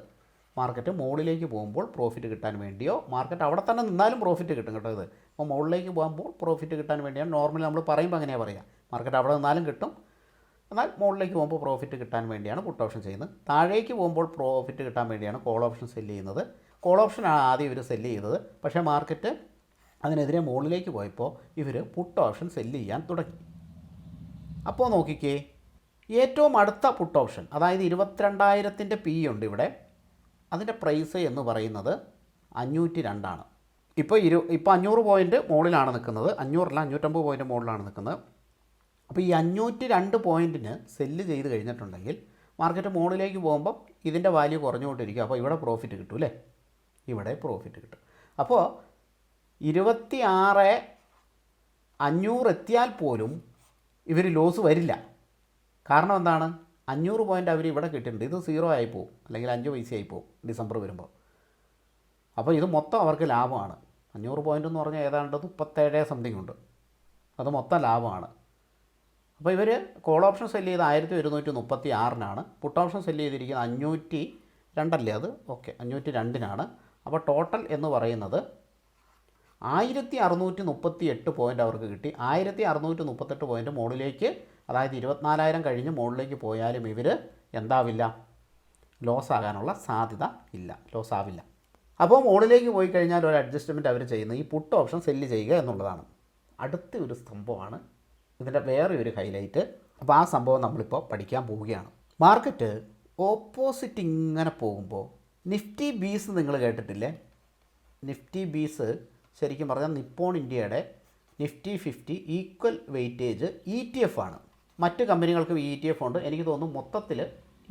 A: മാർക്കറ്റ് മുകളിലേക്ക് പോകുമ്പോൾ പ്രോഫിറ്റ് കിട്ടാൻ വേണ്ടിയോ, മാർക്കറ്റ് അവിടെ തന്നെ നിന്നാലും പ്രോഫിറ്റ് കിട്ടും കേട്ടോ. ഇത് അപ്പോൾ മുകളിലേക്ക് പോകുമ്പോൾ പ്രോഫിറ്റ് കിട്ടാൻ വേണ്ടിയാണ്. നോർമലി നമ്മൾ പറയുമ്പോൾ അങ്ങനെയാണ് പറയുക, മാർക്കറ്റ് അവിടെ നിന്നാലും കിട്ടും, എന്നാൽ മുകളിലേക്ക് പോകുമ്പോൾ പ്രോഫിറ്റ് കിട്ടാൻ വേണ്ടിയാണ് പുട്ട് ഓപ്ഷൻ ചെയ്യുന്നത്. താഴേക്ക് പോകുമ്പോൾ പ്രോഫിറ്റ് കിട്ടാൻ വേണ്ടിയാണ് കോൾ ഓപ്ഷൻ സെല്ല് ചെയ്യുന്നത്. കോൾ ഓപ്ഷനാണ് ആദ്യം ഇവർ സെല്ല് ചെയ്തത്. പക്ഷേ മാർക്കറ്റ് അതിനെതിരെ മുകളിലേക്ക് പോയപ്പോൾ ഇവർ പുട്ട് ഓപ്ഷൻ സെല്ല് ചെയ്യാൻ തുടങ്ങി. അപ്പോൾ നോക്കിക്കേ, ഏറ്റവും അടുത്ത പുട്ട് ഓപ്ഷൻ, അതായത് 22,000 പി ഉണ്ട് ഇവിടെ. അതിൻ്റെ പ്രൈസ് എന്ന് പറയുന്നത് 502. ഇപ്പോൾ 500 പോയിൻറ്റ് മുകളിലാണ് നിൽക്കുന്നത്. 500 550 പോയിൻറ്റ് മുകളിലാണ് നിൽക്കുന്നത്. അപ്പോൾ ഈ 502 പോയിൻറ്റിന് സെല്ല് ചെയ്ത് കഴിഞ്ഞിട്ടുണ്ടെങ്കിൽ മാർക്കറ്റ് മുകളിലേക്ക് പോകുമ്പോൾ ഇതിൻ്റെ വാല്യൂ കുറഞ്ഞുകൊണ്ടിരിക്കും. അപ്പോൾ ഇവിടെ പ്രോഫിറ്റ് കിട്ടും അല്ലേ, ഇവിടെ പ്രോഫിറ്റ് കിട്ടും. അപ്പോൾ 26,500 എത്തിയാൽ പോലും ഇവർ ലോസ് വരില്ല. കാരണം എന്താണ്? 500 പോയിൻ്റ് അവർ ഇവിടെ കിട്ടിയിട്ടുണ്ട്. ഇത് 0 ആയി പോകും, അല്ലെങ്കിൽ 5 പൈസ ആയി പോകും ഡിസംബർ വരുമ്പോൾ. അപ്പോൾ ഇത് മൊത്തം അവർക്ക് ലാഭമാണ്. 500 പോയിൻ്റ് എന്ന് പറഞ്ഞാൽ ഏതാണ്ട് 37 സംതിങ് ഉണ്ട്. അത് മൊത്തം ലാഭമാണ്. അപ്പോൾ ഇവർ കോൾ ഓപ്ഷൻ സെല്ല് ചെയ്ത് 1,136 പുട്ട് ഓപ്ഷൻ സെല്ല് ചെയ്തിരിക്കുന്നത് 502 അല്ലേ അത്? ഓക്കെ, 502 അപ്പോൾ ടോട്ടൽ എന്ന് പറയുന്നത് 1,638 പോയിൻ്റ് അവർക്ക് കിട്ടി. 1,638 പോയിൻ്റ് മുകളിലേക്ക്, അതായത് 24,000 കഴിഞ്ഞ് മുകളിലേക്ക് പോയാലും ഇവർ എന്താവില്ല, ലോസ് ആകാനുള്ള സാധ്യത ഇല്ല, ലോസ് ആവില്ല. അപ്പോൾ മുകളിലേക്ക് പോയി കഴിഞ്ഞാൽ ഒരു അഡ്ജസ്റ്റ്മെൻറ്റ് അവർ ചെയ്യുന്നത് ഈ പുട്ട് ഓപ്ഷൻ സെല്ല് ചെയ്യുക എന്നുള്ളതാണ്. അടുത്ത ഒരു സംഭവമാണ് ഇതിൻ്റെ വേറെ ഒരു ഹൈലൈറ്റ്. അപ്പോൾ ആ സംഭവം നമ്മളിപ്പോൾ പഠിക്കാൻ പോവുകയാണ്. മാർക്കറ്റ് ഓപ്പോസിറ്റ് ഇങ്ങനെ പോകുമ്പോൾ നിഫ്റ്റി ബീസ് നിങ്ങൾ കേട്ടിട്ടില്ലേ? നിഫ്റ്റി ബീസ് ശരിക്കും പറഞ്ഞാൽ നിപ്പോൺ ഇന്ത്യയുടെ നിഫ്റ്റി 50 ഈക്വൽ വെയിറ്റേജ് ETF ആണ്. മറ്റ് കമ്പനികൾക്ക് ETF ഉണ്ട്. എനിക്ക് തോന്നുന്നു മൊത്തത്തിൽ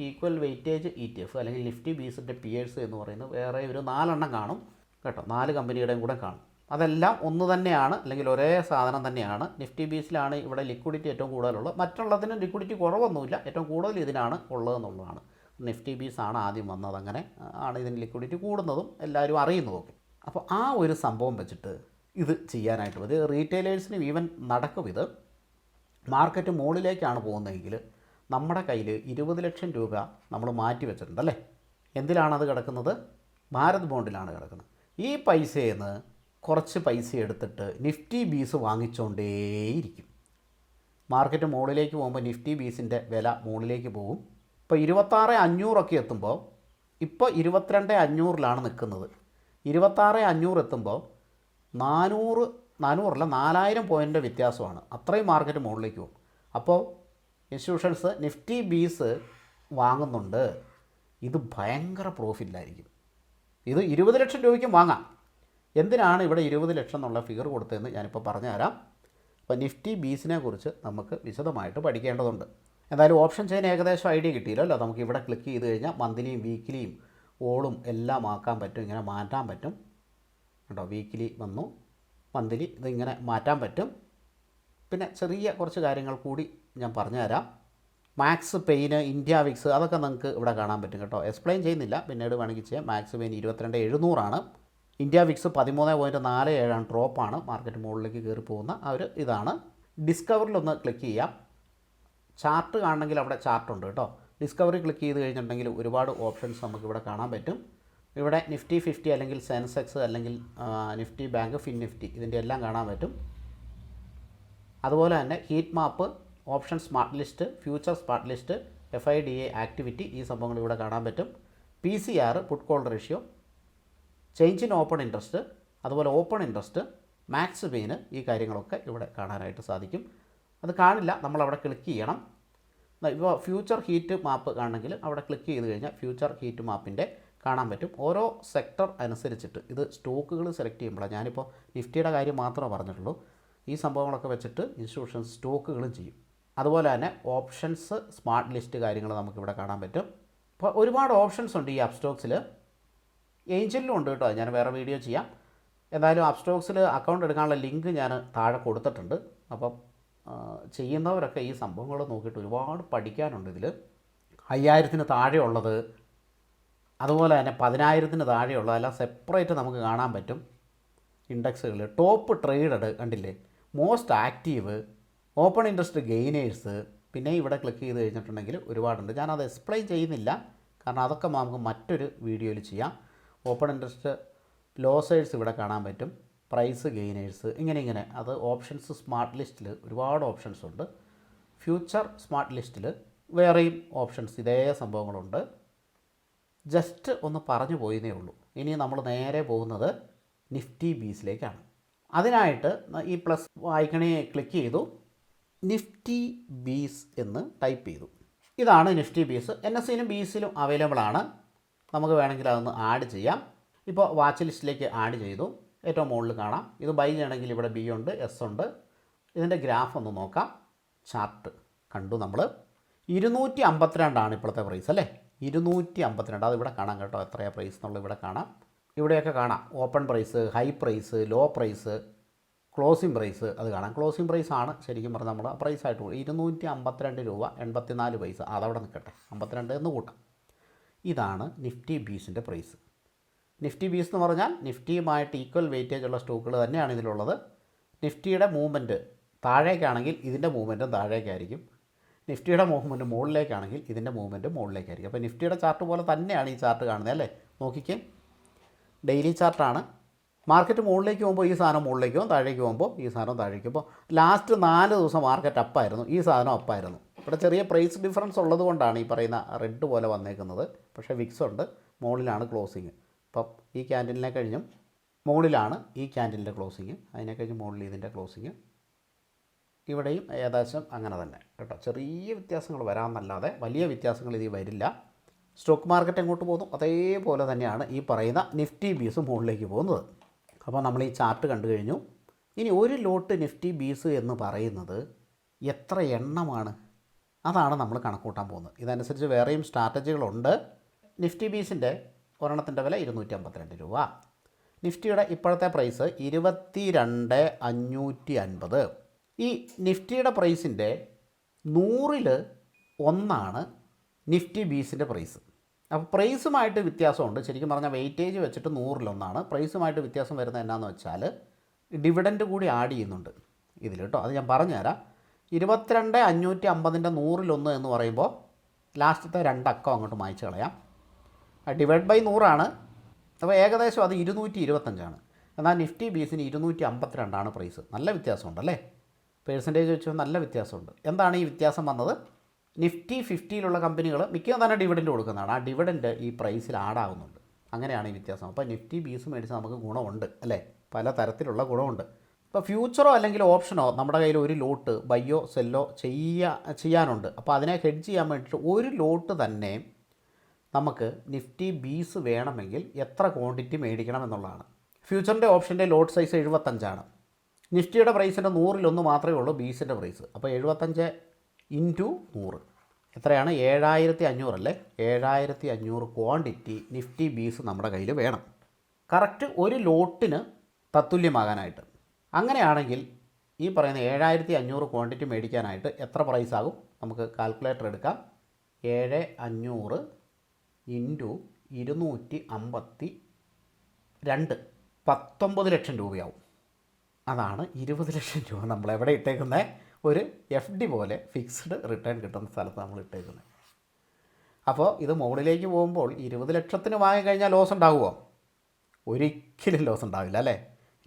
A: ഈക്വൽ വെയിറ്റേജ് ETF അല്ലെങ്കിൽ നിഫ്റ്റി ബീസിൻ്റെ പിയേഴ്സ് എന്ന് പറയുന്നത് വേറെ ഒരു 4 കാണും കേട്ടോ. 4 കമ്പനിയുടെയും കൂടെ കാണും. അതെല്ലാം ഒന്ന് തന്നെയാണ്, അല്ലെങ്കിൽ ഒരേ സാധനം തന്നെയാണ്. നിഫ്റ്റി ബീസിലാണ് ഇവിടെ ലിക്വിഡിറ്റി ഏറ്റവും കൂടുതലുള്ളത്. മറ്റുള്ളതിന് ലിക്വിഡിറ്റി കുറവൊന്നുമില്ല, ഏറ്റവും കൂടുതൽ ഇതിനാണ് ഉള്ളതെന്നുള്ളതാണ്. നിഫ്റ്റി ബീസാണ് ആദ്യം വന്നത്, അങ്ങനെ ആണ് ഇതിന് ലിക്വിഡിറ്റി കൂടുന്നതും എല്ലാവരും അറിയുന്നതൊക്കെ. അപ്പോൾ ആ ഒരു സംഭവം വെച്ചിട്ട് ഇത് ചെയ്യാനായിട്ട് ഇത് റീറ്റെയിലേഴ്സിനും ഈവൻ നടക്കും. ഇത് മാർക്കറ്റ് മുകളിലേക്കാണ് പോകുന്നതെങ്കിൽ നമ്മുടെ കയ്യിൽ 20 ലക്ഷം രൂപ നമ്മൾ മാറ്റി വെച്ചിട്ടുണ്ടല്ലേ. എന്തിലാണത് കിടക്കുന്നത്? ഭാരത് ബോണ്ടിലാണ് കിടക്കുന്നത്. ഈ പൈസയിൽ നിന്ന് കുറച്ച് പൈസ എടുത്തിട്ട് നിഫ്റ്റി ബീസ് വാങ്ങിച്ചുകൊണ്ടേയിരിക്കും. മാർക്കറ്റ് മുകളിലേക്ക് പോകുമ്പോൾ നിഫ്റ്റി ബീസിൻ്റെ വില മുകളിലേക്ക് പോകും. ഇപ്പോൾ 26,500 എത്തുമ്പോൾ, ഇപ്പോൾ 22,500 നിൽക്കുന്നത്. 26,500 എത്തുമ്പോൾ 4,000 പോയിൻ്റ് വ്യത്യാസമാണ്. അത്രയും മാർക്കറ്റ് മുകളിലേക്ക് പോകും. അപ്പോൾ ഇൻസ്റ്റിറ്റ്യൂഷൻസ് നിഫ്റ്റി ബീസ് വാങ്ങുന്നുണ്ട്. ഇത് ഭയങ്കര പ്രോഫിറ്റിലായിരിക്കും. ഇത് 20 ലക്ഷം രൂപയ്ക്കും വാങ്ങാം. എന്തിനാണ് ഇവിടെ 20 ലക്ഷം എന്നുള്ള ഫിഗർ കൊടുത്തതെന്ന് ഞാനിപ്പോൾ പറഞ്ഞുതരാം. അപ്പോൾ നിഫ്റ്റി ബീസിനെ കുറിച്ച് നമുക്ക് വിശദമായിട്ട് പഠിക്കേണ്ടതുണ്ട്. എന്തായാലും ഓപ്ഷൻ ചെയിൻ ഏകദേശം ഐഡിയ കിട്ടിയില്ലല്ലോ. നമുക്ക് ഇവിടെ ക്ലിക്ക് ചെയ്ത് കഴിഞ്ഞാൽ മന്ത്ലിയും വീക്കിലിയും ഓളും എല്ലാം ആക്കാൻ പറ്റും, ഇങ്ങനെ മാറ്റാൻ പറ്റും കേട്ടോ. വീക്കിലി വന്നു, മന്ത്ലി ഇതിങ്ങനെ മാറ്റാൻ പറ്റും. പിന്നെ ചെറിയ കുറച്ച് കാര്യങ്ങൾ കൂടി ഞാൻ പറഞ്ഞുതരാം. മാക്സ് പെയിന്, ഇന്ത്യ വിക്സ് അതൊക്കെ നിങ്ങൾക്ക് ഇവിടെ കാണാൻ പറ്റും കേട്ടോ. എക്സ്പ്ലെയിൻ ചെയ്യുന്നില്ല, പിന്നീട് വേണമെങ്കിൽ ചെയ്യാം. മാക്സ് പെയിൻ 22,700 ഇന്ത്യ വിക്സ് 13.47 ഡ്രോപ്പാണ്. മാർക്കറ്റ് മുകളിലേക്ക് കയറി പോകുന്ന ഇതാണ്. ഡിസ്കവറിലൊന്ന് ക്ലിക്ക് ചെയ്യാം. ചാർട്ട് കാണണമെങ്കിൽ അവിടെ ചാർട്ടുണ്ട് കേട്ടോ. ഡിസ്കവറി ക്ലിക്ക് ചെയ്ത് കഴിഞ്ഞിട്ടുണ്ടെങ്കിൽ ഒരുപാട് ഓപ്ഷൻസ് നമുക്ക് ഇവിടെ കാണാൻ പറ്റും. ഇവിടെ നിഫ്റ്റി 50 അല്ലെങ്കിൽ സെൻസെക്സ് അല്ലെങ്കിൽ നിഫ്റ്റി ബാങ്ക്, ഫിൻ നിഫ്റ്റി ഇതിൻ്റെ എല്ലാം കാണാൻ പറ്റും. അതുപോലെ തന്നെ heat map, option smart list, future smart list, FIDA activity ഈ സംഭവങ്ങൾ ഇവിടെ കാണാൻ പറ്റും. PCR puttu call ratio, change in open interest, അതുപോലെ ഓപ്പൺ ഇൻട്രസ്റ്റ്, മാക്സ് പെയിന് ഈ കാര്യങ്ങളൊക്കെ ഇവിടെ കാണാനായിട്ട് സാധിക്കും. അത് കാണില്ല, നമ്മളവിടെ ക്ലിക്ക് ചെയ്യണം. ഇപ്പോൾ ഫ്യൂച്ചർ ഹീറ്റ് മാപ്പ് കാണണമെങ്കിൽ അവിടെ ക്ലിക്ക് ചെയ്ത് കഴിഞ്ഞാൽ ഫ്യൂച്ചർ ഹീറ്റ് മാപ്പിൻ്റെ കാണാൻ പറ്റും. ഓരോ സെക്ടർ അനുസരിച്ചിട്ട് ഇത് സ്റ്റോക്കുകൾ സെലക്ട് ചെയ്യുമ്പോഴാണ്. ഞാനിപ്പോൾ നിഫ്റ്റിയുടെ കാര്യം മാത്രമേ പറഞ്ഞിട്ടുള്ളൂ. ഈ സംഭവങ്ങളൊക്കെ വെച്ചിട്ട് ഇൻസ്റ്റിറ്റ്യൂഷൻസ് സ്റ്റോക്കുകളും ചെയ്യും. അതുപോലെ തന്നെ ഓപ്ഷൻസ്, സ്മാർട്ട് ലിസ്റ്റ് കാര്യങ്ങൾ നമുക്കിവിടെ കാണാൻ പറ്റും. അപ്പോൾ ഒരുപാട് ഓപ്ഷൻസ് ഉണ്ട് ഈ അപ്സ്റ്റോക്സിൽ. ഏഞ്ചലിലും ഉണ്ട് കേട്ടോ, ഞാൻ വേറെ വീഡിയോ ചെയ്യാം. എന്തായാലും അപ്സ്റ്റോക്സിൽ അക്കൗണ്ട് എടുക്കാനുള്ള ലിങ്ക് ഞാൻ താഴെ കൊടുത്തിട്ടുണ്ട്. അപ്പം ചെയ്യുന്നവരൊക്കെ ഈ സംഭവങ്ങൾ നോക്കിയിട്ട് ഒരുപാട് പഠിക്കാനുണ്ട് ഇതിൽ. 5000-ന് താഴെയുള്ളത്, അതുപോലെ തന്നെ 10,000-ന് താഴെയുള്ളത് എല്ലാം സെപ്പറേറ്റ് നമുക്ക് കാണാൻ പറ്റും. ഇൻഡെക്സുകൾ, ടോപ്പ് ട്രേഡഡ് കണ്ടില്ലേ, most active, open interest gainers, പിന്നെ ഇവിടെ ക്ലിക്ക് ചെയ്ത് കഴിഞ്ഞിട്ടുണ്ടെങ്കിൽ ഒരുപാടുണ്ട്. ഞാനത് എക്സ്പ്ലെയിൻ ചെയ്യുന്നില്ല, കാരണം അതൊക്കെ നമുക്ക് മറ്റൊരു വീഡിയോയിൽ ചെയ്യാം. ഓപ്പൺ ഇൻട്രസ്റ്റ് ലോസേഴ്സ് ഇവിടെ കാണാൻ പറ്റും, പ്രൈസ് ഗെയിനേഴ്സ്, ഇങ്ങനെ അത് ഓപ്ഷൻസ് സ്മാർട്ട് ലിസ്റ്റിൽ ഒരുപാട് ഓപ്ഷൻസ് ഉണ്ട്. ഫ്യൂച്ചർ സ്മാർട്ട് ലിസ്റ്റിൽ വേറെയും ഓപ്ഷൻസ് ഇതേ സംഭവങ്ങളുണ്ട്. ജസ്റ്റ് ഒന്ന് പറഞ്ഞു പോയതേ ഉള്ളൂ. ഇനി നമ്മൾ നേരെ പോകുന്നത് നിഫ്റ്റി ബീസിലേക്കാണ്. അതിനായിട്ട് ഈ പ്ലസ് ഐക്കണെ ക്ലിക്ക് ചെയ്തു, നിഫ്റ്റി ബീസ് എന്ന് ടൈപ്പ് ചെയ്തു. ഇതാണ് നിഫ്റ്റി ബീസ്. NSEയിലും BSEയിലും അവൈലബിൾ ആണ്. നമുക്ക് വേണമെങ്കിൽ അതൊന്ന് ആഡ് ചെയ്യാം. ഇപ്പോൾ വാച്ച് ലിസ്റ്റിലേക്ക് ആഡ് ചെയ്തു. ഏറ്റവും മുകളിൽ കാണാം. ഇത് ബൈ ചെയ്യണമെങ്കിൽ ഇവിടെ B ഉണ്ട്, S ഉണ്ട്. ഇതിൻ്റെ ഗ്രാഫ് ഒന്ന് നോക്കാം. ചാർട്ട് കണ്ടു നമ്മൾ. 252 ഇപ്പോഴത്തെ പ്രൈസ് അല്ലേ, 252. അത് ഇവിടെ കാണാം കേട്ടോ, എത്രയാണ് പ്രൈസ് എന്നുള്ളത് ഇവിടെ കാണാം. ഇവിടെയൊക്കെ കാണാം open price, high price, low price, closing price അത് കാണാം. ക്ലോസിംഗ് പ്രൈസ് ആണ് ശരിക്കും പറഞ്ഞാൽ നമ്മൾ പ്രൈസായിട്ട് 252 രൂപ 84 പൈസ. അതവിടെ നിൽക്കട്ടെ, 52 എന്ന് കൂട്ടാം. ഇതാണ് നിഫ്റ്റി ബീസിൻ്റെ പ്രൈസ്. നിഫ്റ്റി ബീസ് എന്ന് പറഞ്ഞാൽ നിഫ്റ്റിയുമായിട്ട് ഈക്വൽ വെയിറ്റേജ് ഉള്ള സ്റ്റോക്കുകൾ തന്നെയാണ് ഇതിലുള്ളത്. നിഫ്റ്റിയുടെ മൂവ്മെൻറ്റ് താഴേക്കാണെങ്കിൽ ഇതിൻ്റെ മൂവ്മെൻറ്റും താഴേക്കായിരിക്കും. നിഫ്റ്റിയുടെ മൂവ്മെൻറ്റ് മുകളിലേക്കാണെങ്കിൽ ഇതിൻ്റെ മൂവ്മെൻറ്റ് മുകളിലേക്കായിരിക്കും. അപ്പോൾ നിഫ്റ്റിയുടെ ചാർട്ട് പോലെ തന്നെയാണ് ഈ ചാർട്ട് കാണുന്നത് അല്ലേ. നോക്കിക്കേ, ഡെയിലി ചാർട്ടാണ്. മാർക്കറ്റ് മുകളിലേക്ക് പോകുമ്പോൾ ഈ സാധനം മുകളിലേക്ക് പോകും, താഴേക്ക് പോകുമ്പോൾ ഈ സാധനം താഴേക്ക് പോകും. ലാസ്റ്റ് 4 ദിവസം മാർക്കറ്റ് അപ്പായിരുന്നു, ഈ സാധനം അപ്പായിരുന്നു. ഇവിടെ ചെറിയ പ്രൈസ് ഡിഫറൻസ് ഉള്ളത് കൊണ്ടാണ് ഈ പറയുന്ന റെഡ് പോലെ വന്നേക്കുന്നത്. പക്ഷേ വിക്സ് ഉണ്ട്, മുകളിലാണ് ക്ലോസിങ്. അപ്പം ഈ ക്യാൻഡിലിനെ കഴിഞ്ഞും മുകളിലാണ് ഈ ക്യാൻഡിലിൻ്റെ ക്ലോസിങ്, അതിനെ കഴിഞ്ഞ് മുകളിൽ ഇതിൻ്റെ ക്ലോസിങ്. ഇവിടെയും ഏകദേശം അങ്ങനെ തന്നെ കേട്ടോ. ചെറിയ വ്യത്യാസങ്ങൾ വരാമെന്നല്ലാതെ വലിയ വ്യത്യാസങ്ങൾ ഇതിൽ വരില്ല. സ്റ്റോക്ക് മാർക്കറ്റ് എങ്ങോട്ട് പോകുന്നു അതേപോലെ തന്നെയാണ് ഈ പറയുന്ന നിഫ്റ്റി ബീസ് മുകളിലേക്ക് പോകുന്നത്. അപ്പോൾ നമ്മൾ ഈ ചാർട്ട് കണ്ടു കഴിഞ്ഞു. ഇനി ഒരു ലോട്ട് നിഫ്റ്റി ബീസ് എന്ന് പറയുന്നത് എത്ര എണ്ണമാണ്, അതാണ് നമ്മൾ കണക്കൂട്ടാൻ പോകുന്നത്. ഇതനുസരിച്ച് വേറെയും സ്ട്രാറ്റജികളുണ്ട്. നിഫ്റ്റി ബീസിൻ്റെ ഒരെണ്ണത്തിൻ്റെ വില 252 രൂപ. നിഫ്റ്റിയുടെ ഇപ്പോഴത്തെ പ്രൈസ് 22,550. ഈ നിഫ്റ്റിയുടെ പ്രൈസിൻ്റെ 100ൽ 1 നിഫ്റ്റി ബീസിൻ്റെ പ്രൈസ്. അപ്പോൾ പ്രൈസുമായിട്ട് വ്യത്യാസമുണ്ട്. ശരിക്കും പറഞ്ഞാൽ വെയിറ്റേജ് വെച്ചിട്ട് 100ൽ 1. പ്രൈസുമായിട്ട് വ്യത്യാസം വരുന്നത് എന്നാന്ന് വെച്ചാൽ ഡിവിഡൻഡ് കൂടി ആഡ് ചെയ്യുന്നുണ്ട് ഇതിൽ കേട്ടോ. അത് ഞാൻ പറഞ്ഞുതരാം. 22,550ൻ്റെ 100ൽ 1 എന്ന് പറയുമ്പോൾ ലാസ്റ്റത്തെ 2 അക്കം അങ്ങോട്ട് മായ്ച്ച് കളയാം. Divide by 100. അപ്പോൾ ഏകദേശം അത് 225. എന്നാൽ നിഫ്റ്റി ബീസിന് 252 പ്രൈസ്. നല്ല വ്യത്യാസമുണ്ടല്ലേ, പേഴ്സൻറ്റേജ് വെച്ച് നല്ല വ്യത്യാസമുണ്ട്. എന്താണ് ഈ വ്യത്യാസം വന്നത്? നിഫ്റ്റി 50യിലുള്ള കമ്പനികൾ മിക്കതും തന്നെ ഡിവിഡൻഡ് കൊടുക്കുന്നതാണ്. ആ ഡിവിഡൻഡ് ഈ പ്രൈസിൽ ആഡാവുന്നുണ്ട്. അങ്ങനെയാണ് ഈ വ്യത്യാസം. അപ്പോൾ നിഫ്റ്റി ബീസ് മേടിച്ച് നമുക്ക് ഗുണമുണ്ട് അല്ലേ, പല തരത്തിലുള്ള ഗുണമുണ്ട്. ഇപ്പോൾ ഫ്യൂച്ചറോ അല്ലെങ്കിൽ ഓപ്ഷനോ നമ്മുടെ കയ്യിൽ ഒരു ലോട്ട് ബയ്യോ സെല്ലോ ചെയ്യാനുണ്ട്. അപ്പോൾ അതിനെ ഹെഡ്ജ് ചെയ്യാൻ വേണ്ടിയിട്ട് ഒരു ലോട്ട് തന്നെ നമുക്ക് നിഫ്റ്റി ബീസ് വേണമെങ്കിൽ എത്ര ക്വാണ്ടിറ്റി മേടിക്കണം എന്നുള്ളതാണ്. ഫ്യൂച്ചറിൻ്റെ ഓപ്ഷൻ്റെ ലോട്ട് സൈസ് 75ആണ്. നിഫ്റ്റിയുടെ പ്രൈസിൻ്റെ 100 മാത്രമേ ഉള്ളൂ ബീസിൻ്റെ പ്രൈസ്. അപ്പോൾ 75 ഇൻറ്റു 100 എത്രയാണ്? 7500 അല്ലേ? 7500 ക്വാണ്ടിറ്റി നിഫ്റ്റി ബീസ് നമ്മുടെ കയ്യിൽ വേണം, കറക്റ്റ് ഒരു ലോട്ടിന് തത്തുല്യമാകാനായിട്ട്. അങ്ങനെയാണെങ്കിൽ ഈ പറയുന്ന 7500 ക്വാണ്ടിറ്റി മേടിക്കാനായിട്ട് എത്ര പ്രൈസ് ആകും? നമുക്ക് കാൽക്കുലേറ്റർ എടുക്കാം. 7500 ഇൻറ്റു 252 19 ലക്ഷം രൂപയാവും. അതാണ് 20 ലക്ഷം രൂപ നമ്മൾ എവിടെ ഇട്ടേക്കുന്നത്? ഒരു FD പോലെ ഫിക്സ്ഡ് റിട്ടേൺ കിട്ടുന്ന സ്ഥലത്ത് നമ്മൾ ഇട്ടേക്കുന്നത്. അപ്പോൾ ഇത് മുകളിലേക്ക് പോകുമ്പോൾ 20 ലക്ഷത്തിന് വാങ്ങിക്കഴിഞ്ഞാൽ ലോസ് ഉണ്ടാകുമോ? ഒരിക്കലും ലോസ് ഉണ്ടാവില്ല അല്ലേ?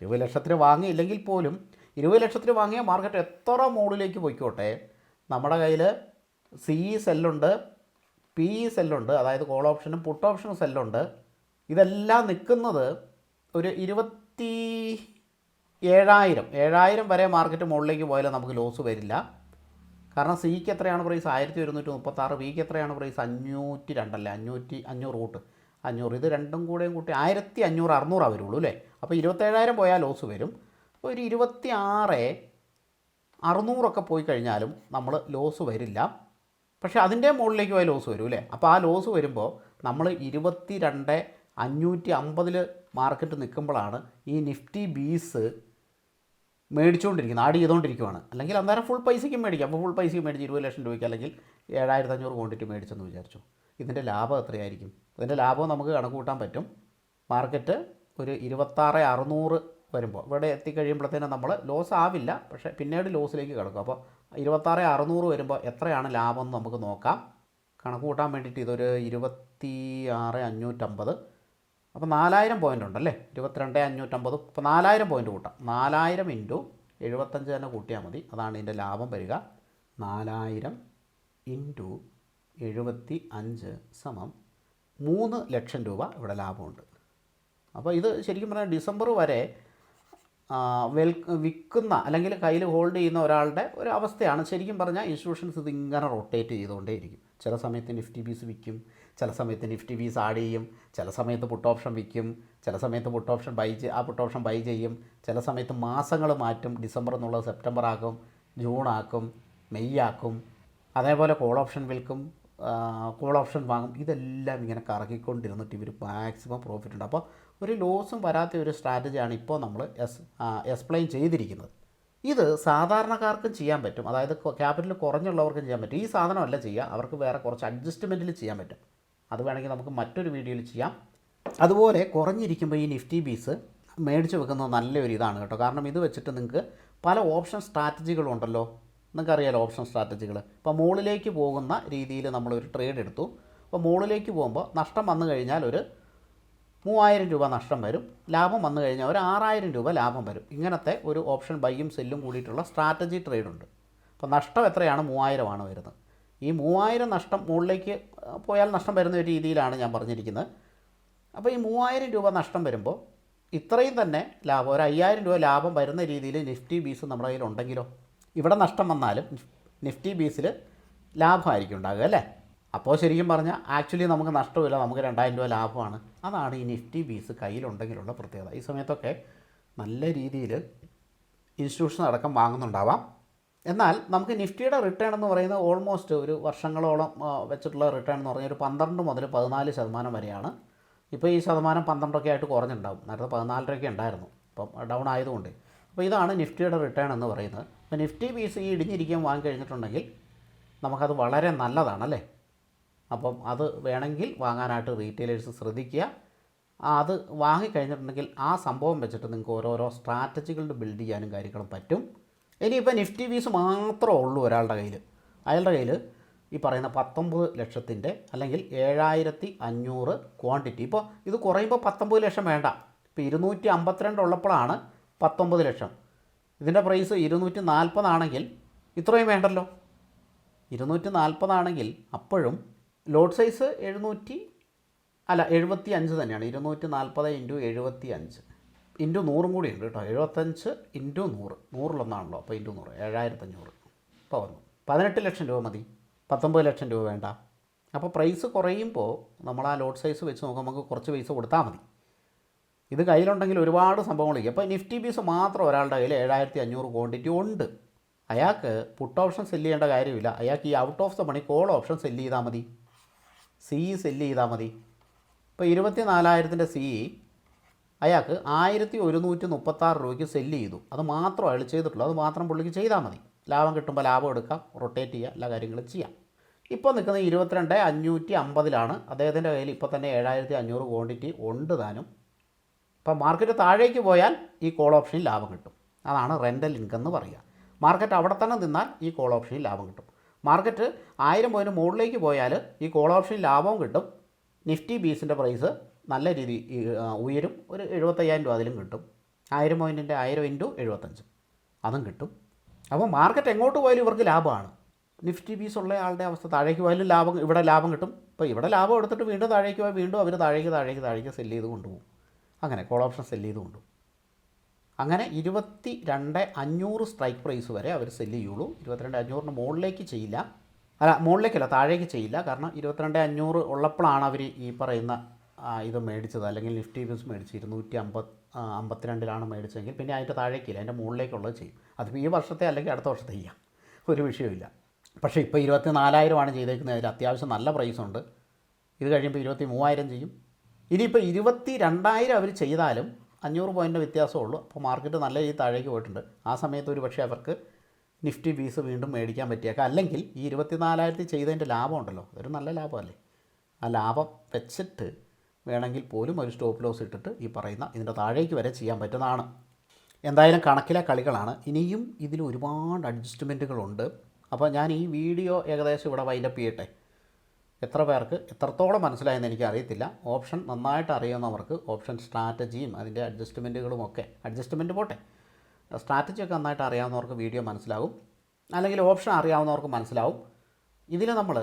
A: 20 ലക്ഷത്തിന് വാങ്ങിയില്ലെങ്കിൽ പോലും 20 ലക്ഷത്തിന് വാങ്ങിയ മാർക്കറ്റ് എത്ര മുകളിലേക്ക് പോയിക്കോട്ടെ, നമ്മുടെ കയ്യിൽ CE സെല്ലുണ്ട്, PE സെല്ലുണ്ട്, അതായത് കോൾ ഓപ്ഷനും പുട്ട് ഓപ്ഷനും സെല്ലുണ്ട്. ഇതെല്ലാം നിൽക്കുന്നത് ഒരു 27,000 വരെ മാർക്കറ്റ് മുകളിലേക്ക് പോയാലും നമുക്ക് ലോസ് വരില്ല. കാരണം സിക്ക് എത്രയാണ് പ്രൈസ്? 1136. പിക്ക് എത്രയാണ് പ്രൈസ്? 502 അല്ലേ? 500 റൂട്ട് 500. ഇത് രണ്ടും കൂടെയും കൂട്ടി 1500 600 വരുള്ളൂ അല്ലേ? അപ്പോൾ 27,000 പോയാൽ ലോസ് വരും. അപ്പോൾ ഒരു 26,600 പോയി കഴിഞ്ഞാലും നമ്മൾ ലോസ് വരില്ല. പക്ഷേ അതിൻ്റെ മുകളിലേക്ക് പോയാൽ ലോസ് വരും അല്ലേ? അപ്പോൾ ആ ലോസ് വരുമ്പോൾ നമ്മൾ 22,550 മാർക്കറ്റ് നിൽക്കുമ്പോഴാണ് ഈ നിഫ്റ്റി ബീസ് മേടിച്ചുകൊണ്ടിരിക്കുന്നത്, ആഡ് ചെയ്തുകൊണ്ടിരിക്കുകയാണ്. അല്ലെങ്കിൽ അന്നേരം ഫുൾ പൈസയ്ക്ക് മേടിക്കാം. അപ്പോൾ ഫുൾ പൈസയ്ക്ക് മേടിച്ച് 20 ലക്ഷം രൂപയ്ക്ക് അല്ലെങ്കിൽ 7500 ക്വാണ്ടിറ്റി മേടിച്ചെന്ന് വിചാരിച്ചു. ഇതിൻ്റെ ലാഭം എത്രയായിരിക്കും? ഇതിൻ്റെ ലാഭം നമുക്ക് കണക്ക് കൂട്ടാൻ പറ്റും. മാർക്കറ്റ് ഒരു 26,600 വരുമ്പോൾ ഇവിടെ എത്തിക്കഴിയുമ്പോഴത്തേനും നമ്മൾ ലോസ് ആവില്ല, പക്ഷേ പിന്നീട് ലോസിലേക്ക് കിടക്കും. അപ്പോൾ 26,600 വരുമ്പോൾ എത്രയാണ് ലാഭം എന്ന് നമുക്ക് നോക്കാം. കണക്ക് കൂട്ടാൻ വേണ്ടിയിട്ട് ഇതൊരു 26,550. അപ്പോൾ 4000 പോയിൻ്റ് ഉണ്ടല്ലേ? 22,550. ഇപ്പോൾ 4000 പോയിൻ്റ് കൂട്ടാം. 4000 ഇൻറ്റു 75 തന്നെ കൂട്ടിയാൽ മതി. അതാണ് ഇതിൻ്റെ ലാഭം വരിക. 4000 ഇൻറ്റു 75 സമം 3 ലക്ഷം രൂപ ഇവിടെ ലാഭമുണ്ട്. അപ്പോൾ ഇത് ശരിക്കും പറഞ്ഞാൽ ഡിസംബർ വരെ വിൽക്കുന്ന അല്ലെങ്കിൽ കയ്യിൽ ഹോൾഡ് ചെയ്യുന്ന ഒരാളുടെ ഒരു അവസ്ഥയാണ്. ശരിക്കും പറഞ്ഞാൽ ഇൻസ്റ്റിറ്റ്യൂഷൻസ് ഇതിങ്ങനെ റൊട്ടേറ്റ് ചെയ്തുകൊണ്ടേയിരിക്കും. ചില സമയത്ത് നിഫ്റ്റി ബീസ് വിൽക്കും, ചില സമയത്ത് നിഫ്റ്റി ബീസ് ആഡ് ചെയ്യും, ചില സമയത്ത് പുട്ട് ഓപ്ഷൻ വിൽക്കും, ചില സമയത്ത് puttu option puttu option by ചെയ്യും, ചില സമയത്ത് മാസങ്ങൾ മാറ്റും. ഡിസംബർ എന്നുള്ളത് സെപ്റ്റംബർ ആക്കും, ജൂൺ ആക്കും, മെയ് ആക്കും. അതേപോലെ കോൾ ഓപ്ഷൻ വിൽക്കും, കോൾ ഓപ്ഷൻ വാങ്ങും. ഇതെല്ലാം ഇങ്ങനെ കറക്കിക്കൊണ്ടിരുന്നിട്ട് ഇവർ മാക്സിമം പ്രോഫിറ്റ് ഉണ്ട്. അപ്പോൾ ഒരു ലോസും വരാത്ത ഒരു സ്ട്രാറ്റജിയാണ് ഇപ്പോൾ നമ്മൾ എക്സ്പ്ലെയിൻ ചെയ്തിരിക്കുന്നത്. ഇത് സാധാരണക്കാർക്കും ചെയ്യാൻ പറ്റും, അതായത് ക്യാപിറ്റൽ കുറഞ്ഞുള്ളവർക്കും ചെയ്യാൻ പറ്റും. ഈ സാധനമല്ല ചെയ്യുക, അവർക്ക് വേറെ കുറച്ച് അഡ്ജസ്റ്റ്മെൻറ്റിൽ ചെയ്യാൻ പറ്റും. അത് വേണമെങ്കിൽ നമുക്ക് മറ്റൊരു വീഡിയോയിൽ ചെയ്യാം. അതുപോലെ കുറഞ്ഞിരിക്കുമ്പോൾ ഈ നിഫ്റ്റി ബീസ് മേടിച്ച് വെക്കുന്നത് നല്ലൊരു ഇതാണ് കേട്ടോ. കാരണം ഇത് വെച്ചിട്ട് നിങ്ങൾക്ക് പല ഓപ്ഷൻ സ്ട്രാറ്റജികളുണ്ടല്ലോ, നിങ്ങൾക്കറിയാലോ ഓപ്ഷൻ സ്ട്രാറ്റജികൾ. ഇപ്പോൾ മുകളിലേക്ക് പോകുന്ന രീതിയിൽ നമ്മളൊരു ട്രേഡ് എടുത്തു. അപ്പോൾ മുകളിലേക്ക് പോകുമ്പോൾ നഷ്ടം വന്നു കഴിഞ്ഞാൽ ഒരു 3000 രൂപ നഷ്ടം വരും, ലാഭം വന്നു കഴിഞ്ഞാൽ ഒരു 6000 രൂപ ലാഭം വരും. ഇങ്ങനത്തെ ഒരു ഓപ്ഷൻ ബൈയും സെല്ലും കൂടിയിട്ടുള്ള സ്ട്രാറ്റജി ട്രേഡ് ഉണ്ട്. അപ്പോൾ നഷ്ടം എത്രയാണ്? 3000 ആണ് വരുന്നത്. ഈ 3000 നഷ്ടം മുകളിലേക്ക് പോയാൽ നഷ്ടം വരുന്ന ഒരു രീതിയിലാണ് ഞാൻ പറഞ്ഞിരിക്കുന്നത്. അപ്പോൾ ഈ 3000 രൂപ നഷ്ടം വരുമ്പോൾ ഇത്രയും തന്നെ ലാഭം, ഒരു 5000 രൂപ ലാഭം വരുന്ന രീതിയിൽ നിഫ്റ്റി ബീസ് നമ്മുടെ കയ്യിൽ ഉണ്ടെങ്കിലോ, ഇവിടെ നഷ്ടം വന്നാലും നിഫ്റ്റി ബീസിൽ ലാഭമായിരിക്കും ഉണ്ടാകുക അല്ലേ? അപ്പോൾ ശരിക്കും പറഞ്ഞാൽ ആക്ച്വലി നമുക്ക് നഷ്ടമില്ല, നമുക്ക് 2000 രൂപ ലാഭമാണ്. അതാണ് ഈ നിഫ്റ്റി ബീസ് കയ്യിലുണ്ടെങ്കിലുള്ള പ്രത്യേകത. ഈ സമയത്തൊക്കെ നല്ല രീതിയിൽ ഇൻസ്റ്റിറ്റ്യൂഷൻ അടക്കം വാങ്ങുന്നുണ്ടാവാം. എന്നാൽ നമുക്ക് നിഫ്റ്റിയുടെ റിട്ടേൺ എന്ന് പറയുന്നത് ഓൾമോസ്റ്റ് ഒരു വർഷങ്ങളോളം വെച്ചിട്ടുള്ള റിട്ടേൺ എന്ന് പറഞ്ഞാൽ ഒരു 12 മുതൽ 14% വരെയാണ്. ഇപ്പോൾ ഈ ശതമാനം 12 ആയിട്ട് കുറഞ്ഞിട്ടുണ്ടാവും. നേരത്തെ 14 ഉണ്ടായിരുന്നു, ഇപ്പം ഡൗൺ ആയതുകൊണ്ട്. അപ്പോൾ ഇതാണ് നിഫ്റ്റിയുടെ റിട്ടേൺ എന്ന് പറയുന്നത്. അപ്പോൾ നിഫ്റ്റി ബീസ് ഈ ഇടിഞ്ഞിരിക്കാൻ വാങ്ങിക്കഴിഞ്ഞിട്ടുണ്ടെങ്കിൽ നമുക്കത് വളരെ നല്ലതാണല്ലേ. അപ്പം അത് വേണമെങ്കിൽ വാങ്ങാനായിട്ട് റീറ്റെയിലേഴ്സ് ശ്രദ്ധിക്കുക. അത് വാങ്ങിക്കഴിഞ്ഞിട്ടുണ്ടെങ്കിൽ ആ സംഭവം വെച്ചിട്ട് നിങ്ങൾക്ക് ഓരോരോ സ്ട്രാറ്റജികളുടെ ബിൽഡ് ചെയ്യാനും കാര്യങ്ങളും പറ്റും. ഇനിയിപ്പോൾ നിഫ്റ്റി ബീസ് മാത്രമേ ഉള്ളൂ ഒരാളുടെ കയ്യിൽ, അയാളുടെ കയ്യിൽ ഈ പറയുന്ന 19 ലക്ഷത്തിൻ്റെ അല്ലെങ്കിൽ 7500 ക്വാണ്ടിറ്റി. ഇപ്പോൾ ഇത് കുറയുമ്പോൾ 19 ലക്ഷം വേണ്ട. ഇപ്പോൾ 252 ഉള്ളപ്പോഴാണ് 19 ലക്ഷം. ഇതിൻ്റെ പ്രൈസ് 240 ആണെങ്കിൽ ഇത്രയും വേണ്ടല്ലോ. 240 ആണെങ്കിൽ അപ്പോഴും ലോട്ട് സൈസ് 75 തന്നെയാണ്. 240 ഇൻറ്റു 75 ഇൻറ്റു 100 കൂടി ഉണ്ട് കേട്ടോ. 75 ഇൻറ്റു 100, 100 അപ്പോൾ ഇൻറ്റു 100 7500. ഇപ്പോൾ വന്നു 18 ലക്ഷം രൂപ മതി, 19 ലക്ഷം രൂപ വേണ്ട. അപ്പോൾ പ്രൈസ് കുറയുമ്പോൾ നമ്മൾ ആ ലോട്ട് സൈസ് വെച്ച് നോക്കുമ്പോൾ നമുക്ക് കുറച്ച് പൈസ കൊടുത്താൽ മതി. ഇത് കയ്യിലുണ്ടെങ്കിൽ ഒരുപാട് സംഭവങ്ങളില്ല. ഇപ്പോൾ നിഫ്റ്റി ബീസ് മാത്രം ഒരാളുടെ കയ്യിൽ 7500 ക്വാണ്ടിറ്റി ഉണ്ട്. അയാൾക്ക് പുട്ട് ഓപ്ഷൻ സെല്ല് ചെയ്യേണ്ട കാര്യമില്ല. അയാൾക്ക് ഈ out of the money call option sell ചെയ്താൽ മതി, സി സെല്ല് ചെയ്താൽ മതി. ഇപ്പോൾ 24,000 സി അയാൾക്ക് 1136 രൂപയ്ക്ക് സെല്ല് ചെയ്തു. അത് മാത്രം അയാൾ ചെയ്തിട്ടുള്ളൂ. അത് മാത്രം പുള്ളിക്ക് ചെയ്താൽ മതി. ലാഭം കിട്ടുമ്പോൾ ലാഭം എടുക്കാം, റൊട്ടേറ്റ് ചെയ്യുക, എല്ലാ കാര്യങ്ങളും ചെയ്യാം. ഇപ്പോൾ നിൽക്കുന്നത് 22,550 അദ്ദേഹത്തിൻ്റെ കയ്യിൽ ഇപ്പോൾ തന്നെ 7,500 ക്വാണ്ടിറ്റി ഉണ്ട് താനും. അപ്പോൾ മാർക്കറ്റ് താഴേക്ക് പോയാൽ ഈ കോൾ ഓപ്ഷനിൽ ലാഭം കിട്ടും. അതാണ് റെൻ്റൽ ഇൻകം എന്ന് പറയുക. മാർക്കറ്റ് അവിടെ തന്നെ നിന്നാൽ ഈ കോൾ ഓപ്ഷനിൽ ലാഭം കിട്ടും. മാർക്കറ്റ് 1000 പോയിൻറ്റ് മുകളിലേക്ക് പോയാൽ ഈ കോൾ ഓപ്ഷനിൽ ലാഭവും കിട്ടും. നിഫ്റ്റി ബീസിൻ്റെ പ്രൈസ് നല്ല രീതി ഉയരും. ഒരു 75,000 രൂപ അതിലും കിട്ടും. 1000 പോയിൻറ്റിൻ്റെ 1000 ഇൻറ്റു 75 അതും കിട്ടും. അപ്പോൾ മാർക്കറ്റ് എങ്ങോട്ട് പോയാലും ഇവർക്ക് ലാഭമാണ്. നിഫ്റ്റി ബീസ് ഉള്ള ആളുടെ അവസ്ഥ താഴേക്ക് പോയാലും ലാഭം, ഇവിടെ ലാഭം കിട്ടും. ഇപ്പോൾ ഇവിടെ ലാഭം എടുത്തിട്ട് വീണ്ടും താഴേക്ക് പോയാൽ വീണ്ടും അവർ താഴേക്ക് സെല്ല് ചെയ്ത് കൊണ്ടുപോകും. അങ്ങനെ കോൾ ഓപ്ഷൻ സെല്ല് ചെയ്ത് കൊണ്ടുപോകും. അങ്ങനെ 22,500 സ്ട്രൈക്ക് പ്രൈസ് വരെ അവർ സെല്ല് ചെയ്യുള്ളൂ. 22,500 മുകളിലേക്ക് ചെയ്യില്ല. മുകളിലേക്കല്ല, താഴേക്ക് ചെയ്യില്ല. കാരണം 22,500 ഉള്ളപ്പോഴാണ് അവർ ഈ പറയുന്ന ഇത് മേടിച്ചത്. അല്ലെങ്കിൽ നിഫ്റ്റി ബീസ് മേടിച്ച് 252 മേടിച്ചെങ്കിൽ പിന്നെ അതിൻ്റെ താഴേക്കില്ല, അതിൻ്റെ മുകളിലേക്കുള്ളത് ചെയ്യും. അതിപ്പോൾ ഈ വർഷത്തെ അല്ലെങ്കിൽ അടുത്ത വർഷത്തെ ചെയ്യാം, ഒരു വിഷയമില്ല. പക്ഷേ ഇപ്പോൾ 24,000 ചെയ്തേക്കുന്നത്. അതിൽ അത്യാവശ്യം നല്ല പ്രൈസുണ്ട്. ഇത് കഴിയുമ്പോൾ 23,000 ചെയ്യും. ഇനിയിപ്പോൾ 22,000 അവർ ചെയ്താലും 500 പോയിൻ്റ് വ്യത്യാസമുള്ളൂ. അപ്പോൾ മാർക്കറ്റ് നല്ല രീതിയിൽ താഴേക്ക് പോയിട്ടുണ്ട്. ആ സമയത്ത് ഒരു പക്ഷേ അവർക്ക് നിഫ്റ്റി ബീസ് വീണ്ടും മേടിക്കാൻ പറ്റിയേക്കാം. അല്ലെങ്കിൽ ഈ 24,000 ചെയ്തതിൻ്റെ ലാഭം ഉണ്ടല്ലോ, അതൊരു നല്ല ലാഭമല്ലേ. ആ ലാഭം വെച്ചിട്ട് വേണമെങ്കിൽ പോലും ഒരു സ്റ്റോപ്പ് ലോസ് ഇട്ടിട്ട് ഈ പറയുന്ന ഇതിൻ്റെ താഴേക്ക് വരെ ചെയ്യാൻ പറ്റുന്നതാണ്. എന്തായാലും കണക്കിലെ കളികളാണ്. ഇനിയും ഇതിൽ ഒരുപാട് അഡ്ജസ്റ്റ്മെൻറ്റുകളുണ്ട്. അപ്പോൾ ഞാൻ ഈ വീഡിയോ ഏകദേശം ഇവിടെ വൈൻഡപ്പ് ചെയ്യട്ടെ. എത്ര പേർക്ക് എത്രത്തോളം മനസ്സിലായെന്ന് എനിക്കറിയത്തില്ല. ഓപ്ഷൻ നന്നായിട്ട് അറിയുന്നവർക്ക് ഓപ്ഷൻ സ്ട്രാറ്റജിയും അതിൻ്റെ അഡ്ജസ്റ്റ്മെൻറ്റുകളും ഒക്കെ, അഡ്ജസ്റ്റ്മെൻറ്റ് പോട്ടെ, സ്ട്രാറ്റജിയൊക്കെ നന്നായിട്ട് അറിയാവുന്നവർക്ക് വീഡിയോ മനസ്സിലാവും. അല്ലെങ്കിൽ ഓപ്ഷൻ അറിയാവുന്നവർക്ക് മനസ്സിലാവും. ഇതിൽ നമ്മൾ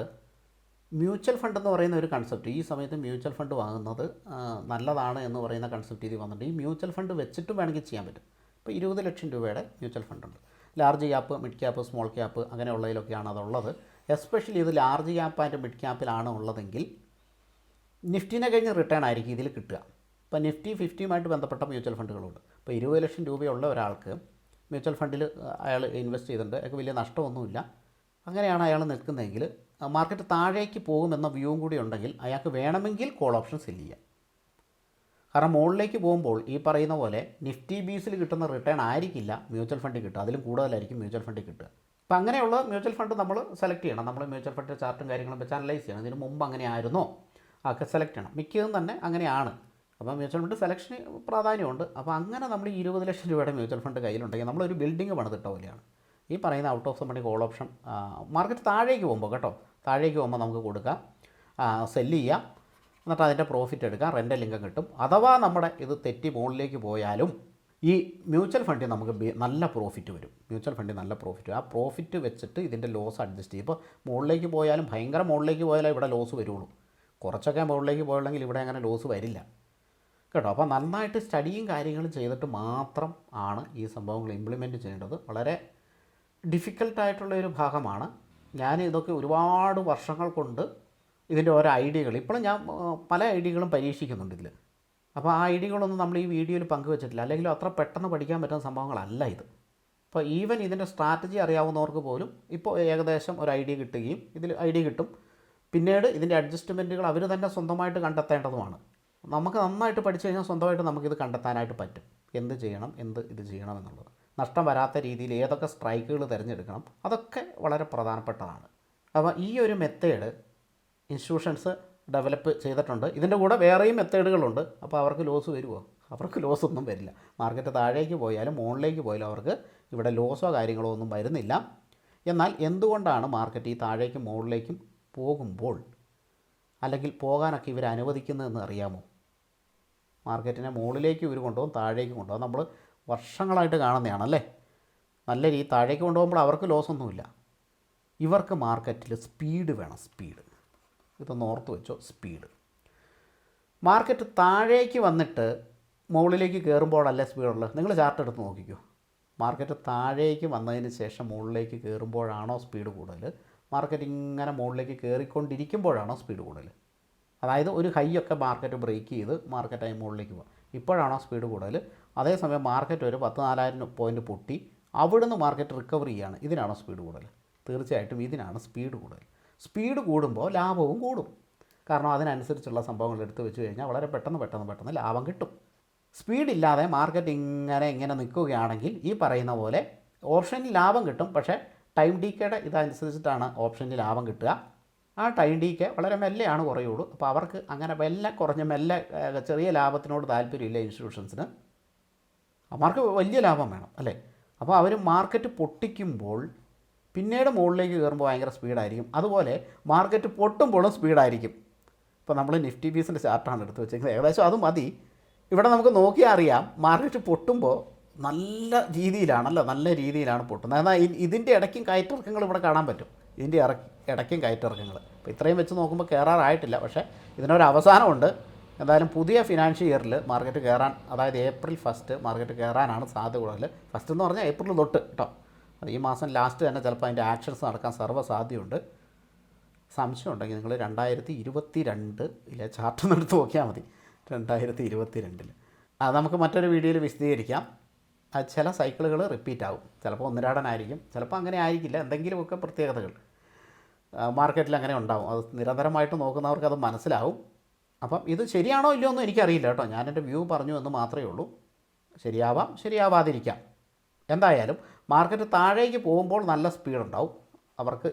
A: മ്യൂച്വൽ ഫണ്ട് എന്ന് പറയുന്ന ഒരു കൺസെപ്റ്റ്, ഈ സമയത്ത് മ്യൂച്വൽ ഫണ്ട് വാങ്ങുന്നത് നല്ലതാണ് എന്ന് പറയുന്ന കൺസെപ്റ്റ് ഇതിൽ വന്നിട്ട് ഈ മ്യൂച്വൽ ഫണ്ട് വെച്ചിട്ടും വേണമെങ്കിൽ ചെയ്യാൻ പറ്റും. ഇപ്പോൾ 20 ലക്ഷം രൂപയുടെ മ്യൂച്വൽ ഫണ്ടുണ്ട്. Large cap, mid cap, small cap അങ്ങനെയുള്ളതിലൊക്കെയാണ് അതുള്ളത്. എസ്പെഷ്യലി ഇത് ലാർജ് ക്യാപ്പ് ആൻഡ് മിഡ് ക്യാപ്പിലാണ് ഉള്ളതെങ്കിൽ നിഫ്റ്റിനെ കഴിഞ്ഞ് റിട്ടേൺ ആയിരിക്കും ഇതിൽ കിട്ടുക. ഇപ്പോൾ നിഫ്റ്റി 50യുമായിട്ട് ബന്ധപ്പെട്ട മ്യൂച്വൽ ഫണ്ടുകളുണ്ട്. ഇപ്പോൾ 20 ലക്ഷം രൂപയുള്ള ഒരാൾക്ക് മ്യൂച്വൽ ഫണ്ടിൽ അയാൾ ഇൻവെസ്റ്റ് ചെയ്തിട്ടുണ്ട്, അയാൾക്ക് വലിയ നഷ്ടമൊന്നുമില്ല. അങ്ങനെയാണ് അയാൾ നിൽക്കുന്നതെങ്കിൽ മാർക്കറ്റ് താഴേക്ക് പോകുമെന്ന വ്യൂവും കൂടി ഉണ്ടെങ്കിൽ അയാൾക്ക് വേണമെങ്കിൽ കോൾ ഓപ്ഷൻ സെല്ല് ചെയ്യാം. കാരണം മുകളിലേക്ക് പോകുമ്പോൾ ഈ പറയുന്ന പോലെ നിഫ്റ്റി ബീസിൽ കിട്ടുന്ന റിട്ടേൺ ആയിരിക്കില്ല മ്യൂച്വൽ ഫണ്ടിൽ കിട്ടുക, അതിലും കൂടുതലായിരിക്കും മ്യൂച്വൽ ഫണ്ടിൽ കിട്ടുക. അപ്പോൾ അങ്ങനെയുള്ള മ്യൂച്വൽ ഫണ്ട് നമ്മൾ സെലക്ട് ചെയ്യണം. നമ്മൾ മ്യൂച്വൽ ഫണ്ട് ചാർട്ടും കാര്യങ്ങളും വെച്ച് അനലൈസ് ചെയ്യണം. ഇതിന് മുമ്പ് അങ്ങനെ ആയിരുന്നോ ഒക്കെ സെലക്ട് ചെയ്യണം. മിക്കതും തന്നെ അങ്ങനെയാണ്. അപ്പോൾ മ്യൂച്വൽ ഫണ്ട് സെലക്ഷന് പ്രാധാന്യമുണ്ട്. അപ്പോൾ അങ്ങനെ നമ്മൾ 20 ലക്ഷം രൂപയുടെ മ്യൂച്വൽ ഫണ്ട് കയ്യിലുണ്ടെങ്കിൽ നമ്മളൊരു ബിൽഡിംഗ് പണിതിട്ട പോലെയാണ്. ഈ പറയുന്ന out of the money call option market താഴേക്ക് പോകുമ്പോൾ കേട്ടോ, താഴേക്ക് പോകുമ്പോൾ നമുക്ക് കൊടുക്കാം, സെല്ല് ചെയ്യാം, എന്നിട്ട് അതിൻ്റെ പ്രോഫിറ്റ് എടുക്കാം, റെൻ്റൽ ഇൻകം കിട്ടും. അഥവാ നമ്മുടെ ഇത് തെറ്റി മുകളിലേക്ക് പോയാലും ഈ മ്യൂച്വൽ ഫണ്ടിൽ നമുക്ക് നല്ല പ്രോഫിറ്റ് വരും. മ്യൂച്വൽ ഫണ്ടിൽ നല്ല പ്രോഫിറ്റ് വരും. ആ പ്രോഫിറ്റ് വെച്ചിട്ട് ഇതിൻ്റെ ലോസ് അഡ്ജസ്റ്റ് ചെയ്യും. ഇപ്പോൾ മുകളിലേക്ക് പോയാലും ഭയങ്കര മുകളിലേക്ക് പോയാലേ ഇവിടെ ലോസ് വരുള്ളൂ. കുറച്ചൊക്കെ മുകളിലേക്ക് പോയുള്ളെങ്കിൽ ഇവിടെ അങ്ങനെ ലോസ് വരില്ല കേട്ടോ. അപ്പോൾ നന്നായിട്ട് സ്റ്റഡിയും കാര്യങ്ങളും ചെയ്തിട്ട് മാത്രം ആണ് ഈ സംഭവങ്ങൾ ഇംപ്ലിമെൻറ്റ് ചെയ്യേണ്ടത്. വളരെ ഡിഫിക്കൽട്ടായിട്ടുള്ളൊരു ഭാഗമാണ്. ഞാൻ ഇതൊക്കെ ഒരുപാട് വർഷങ്ങൾ കൊണ്ട് ഇതിൻ്റെ ഓരോ ഐഡിയകൾ ഇപ്പോഴും ഞാൻ പല ഐഡിയകളും പരീക്ഷിക്കുന്നുണ്ട് ഇതിൽ. അപ്പോൾ ആ ഐഡിയകളൊന്നും നമ്മൾ ഈ വീഡിയോയിൽ പങ്കുവച്ചിട്ടില്ല. അല്ലെങ്കിൽ അത്ര പെട്ടെന്ന് പഠിക്കാൻ പറ്റുന്ന സംഭവങ്ങളല്ല ഇത്. അപ്പോൾ ഈവൻ ഇതിൻ്റെ സ്ട്രാറ്റജി അറിയാവുന്നവർക്ക് പോലും ഇപ്പോൾ ഏകദേശം ഒരു ഐഡിയ കിട്ടുകയും ഇതിൽ ഐഡിയ കിട്ടും. പിന്നീട് ഇതിൻ്റെ അഡ്ജസ്റ്റ്മെൻറ്റുകൾ അവർ തന്നെ സ്വന്തമായിട്ട് കണ്ടെത്തേണ്ടതുമാണ്. നമുക്ക് നന്നായിട്ട് പഠിച്ചു കഴിഞ്ഞാൽ സ്വന്തമായിട്ട് നമുക്കിത് കണ്ടെത്താനായിട്ട് പറ്റും. എന്ത് ചെയ്യണം, ഇത് ചെയ്യണം എന്നുള്ളത്. നഷ്ടം വരാത്ത രീതിയിൽ ഏതൊക്കെ സ്ട്രൈക്കുകൾ തിരഞ്ഞെടുക്കണം, അതൊക്കെ വളരെ പ്രധാനപ്പെട്ടതാണ്. അപ്പോൾ ഈ ഒരു മെത്തേഡ് ഇൻസ്റ്റിറ്റ്യൂഷൻസ് ഡെവലപ്പ് ചെയ്തിട്ടുണ്ട്. ഇതിൻ്റെ കൂടെ വേറെയും മെത്തേഡുകളുണ്ട്. അപ്പോൾ അവർക്ക് ലോസ് വരുമോ? അവർക്ക് ലോസൊന്നും വരില്ല. മാർക്കറ്റ് താഴേക്ക് പോയാലും മുകളിലേക്ക് പോയാലും അവർക്ക് ഇവിടെ ലോസോ കാര്യങ്ങളോ ഒന്നും വരുന്നില്ല. എന്നാൽ എന്തുകൊണ്ടാണ് മാർക്കറ്റ് ഈ താഴേക്കും മുകളിലേക്കും പോകുമ്പോൾ അല്ലെങ്കിൽ പോകാനൊക്കെ ഇവർ അനുവദിക്കുന്നതെന്ന് അറിയാമോ? മാർക്കറ്റിനെ മുകളിലേക്ക് ഇവർ കൊണ്ടുപോകും, താഴേക്ക് കൊണ്ടുപോകും. നമ്മൾ വർഷങ്ങളായിട്ട് കാണുന്നതാണല്ലേ. നല്ല രീതി താഴേക്ക് കൊണ്ടുപോകുമ്പോൾ അവർക്ക് ലോസൊന്നുമില്ല. ഇവർക്ക് മാർക്കറ്റിൽ സ്പീഡ് വേണം. സ്പീഡ് ഇതൊന്ന് ഓർത്ത് വെച്ചോ. സ്പീഡ്. മാർക്കറ്റ് താഴേക്ക് വന്നിട്ട് മുകളിലേക്ക് കയറുമ്പോഴല്ലേ സ്പീഡുള്ളത്? നിങ്ങൾ ചാർട്ട് എടുത്ത് നോക്കിക്കോ. മാർക്കറ്റ് താഴേക്ക് വന്നതിന് ശേഷം മുകളിലേക്ക് കയറുമ്പോഴാണോ സ്പീഡ് കൂടുതൽ? മാർക്കറ്റ് ഇങ്ങനെ മുകളിലേക്ക് കയറിക്കൊണ്ടിരിക്കുമ്പോഴാണോ സ്പീഡ് കൂടുതൽ? അതായത് ഒരു ഹൈ ഒക്കെ മാർക്കറ്റ് ബ്രേക്ക് ചെയ്ത് മാർക്കറ്റായി മുകളിലേക്ക് പോകും, ഇപ്പോഴാണോ സ്പീഡ് കൂടുതൽ? അതേസമയം മാർക്കറ്റ് ഒരു 14,000 പോയിൻറ്റ് പൊട്ടി അവിടുന്ന് മാർക്കറ്റ് റിക്കവർ ചെയ്യുകയാണ്, ഇതിനാണോ സ്പീഡ് കൂടുതൽ? തീർച്ചയായിട്ടും ഇതിനാണ് സ്പീഡ് കൂടുതൽ. സ്പീഡ് കൂടുമ്പോൾ ലാഭവും കൂടും, കാരണം അതിനനുസരിച്ചുള്ള സംഭവങ്ങൾ എടുത്ത് വെച്ച് കഴിഞ്ഞാൽ വളരെ പെട്ടെന്ന് ലാഭം കിട്ടും. സ്പീഡില്ലാതെ മാർക്കറ്റ് ഇങ്ങനെ നിൽക്കുകയാണെങ്കിൽ ഈ പറയുന്ന പോലെ ഓപ്ഷനിൽ ലാഭം കിട്ടും, പക്ഷേ ടൈം ഡീക്കേയുടെ ഇതനുസരിച്ചിട്ടാണ് ഓപ്ഷനിൽ ലാഭം കിട്ടുക. ആ ടൈം ഡീക്ക് വളരെ മെല്ലെയാണ് കുറയുള്ളൂ. അപ്പോൾ അവർക്ക് അങ്ങനെ മെല്ലെ ചെറിയ ലാഭത്തിനോട് താല്പര്യമില്ല ഇൻസ്റ്റിറ്റ്യൂഷൻസിന്. അവർക്ക് വലിയ ലാഭം വേണം അല്ലേ? അപ്പോൾ അവർ മാർക്കറ്റ് പൊട്ടിക്കുമ്പോൾ പിന്നീട് മുകളിലേക്ക് കയറുമ്പോൾ ഭയങ്കര സ്പീഡായിരിക്കും, അതുപോലെ മാർക്കറ്റ് പൊട്ടുമ്പോഴും സ്പീഡായിരിക്കും. ഇപ്പോൾ നമ്മൾ നിഫ്റ്റി ബീസിൻ്റെ ചാർട്ടാണ് എടുത്ത് വെച്ചിരിക്കുന്നത്, ഏകദേശം അത് മതി. ഇവിടെ നമുക്ക് നോക്കിയാൽ അറിയാം മാർക്കറ്റ് പൊട്ടുമ്പോൾ നല്ല രീതിയിലാണ് പൊട്ടുന്നത്. എന്നാൽ ഇതിൻ്റെ ഇടയ്ക്കും കയറ്റിറക്കങ്ങൾ ഇവിടെ കാണാൻ പറ്റും, ഇതിൻ്റെ ഇടയ്ക്കും കയറ്റിറക്കങ്ങൾ. അപ്പോൾ ഇത്രയും വെച്ച് നോക്കുമ്പോൾ കയറാറായിട്ടില്ല, പക്ഷേ ഇതിനൊരു അവസാനമുണ്ട്. എന്തായാലും പുതിയ ഫിനാൻഷ്യൽ ഇയറിൽ മാർക്കറ്റ് കയറാൻ, അതായത് April 1 മാർക്കറ്റ് കയറാനാണ് സാധ്യത കൂടുതൽ. ഫസ്റ്റ് എന്ന് പറഞ്ഞാൽ ഏപ്രിൽ തൊട്ട് കേട്ടോ, അത് ഈ മാസം ലാസ്റ്റ് തന്നെ ചിലപ്പോൾ അതിൻ്റെ ആക്ഷൻസ് നടക്കാൻ സാധ്യതയുണ്ട്. സംശയം ഉണ്ടെങ്കിൽ നിങ്ങൾ 2022 ചാർട്ടൊന്ന് എടുത്ത് നോക്കിയാൽ മതി. 2022 അത് നമുക്ക് മറ്റൊരു വീഡിയോയിൽ വിശദീകരിക്കാം. അത് ചില സൈക്കിളുകൾ റിപ്പീറ്റ് ആകും, ചിലപ്പോൾ ഒന്നിരാടനായിരിക്കും, ചിലപ്പോൾ അങ്ങനെ ആയിരിക്കില്ല, എന്തെങ്കിലുമൊക്കെ പ്രത്യേകതകൾ മാർക്കറ്റിൽ അങ്ങനെ ഉണ്ടാവും. അത് നിരന്തരമായിട്ട് നോക്കുന്നവർക്ക് അത് മനസ്സിലാവും. അപ്പം ഇത് ശരിയാണോ ഇല്ലയോ ഒന്നും എനിക്കറിയില്ല കേട്ടോ, ഞാൻ എൻ്റെ വ്യൂ പറഞ്ഞു എന്ന് മാത്രമേ ഉള്ളൂ. ശരിയാവാം, ശരിയാവാതിരിക്കാം. എന്തായാലും മാർക്കറ്റ് താഴേക്ക് പോകുമ്പോൾ നല്ല സ്പീഡുണ്ടാവും. അവർക്ക്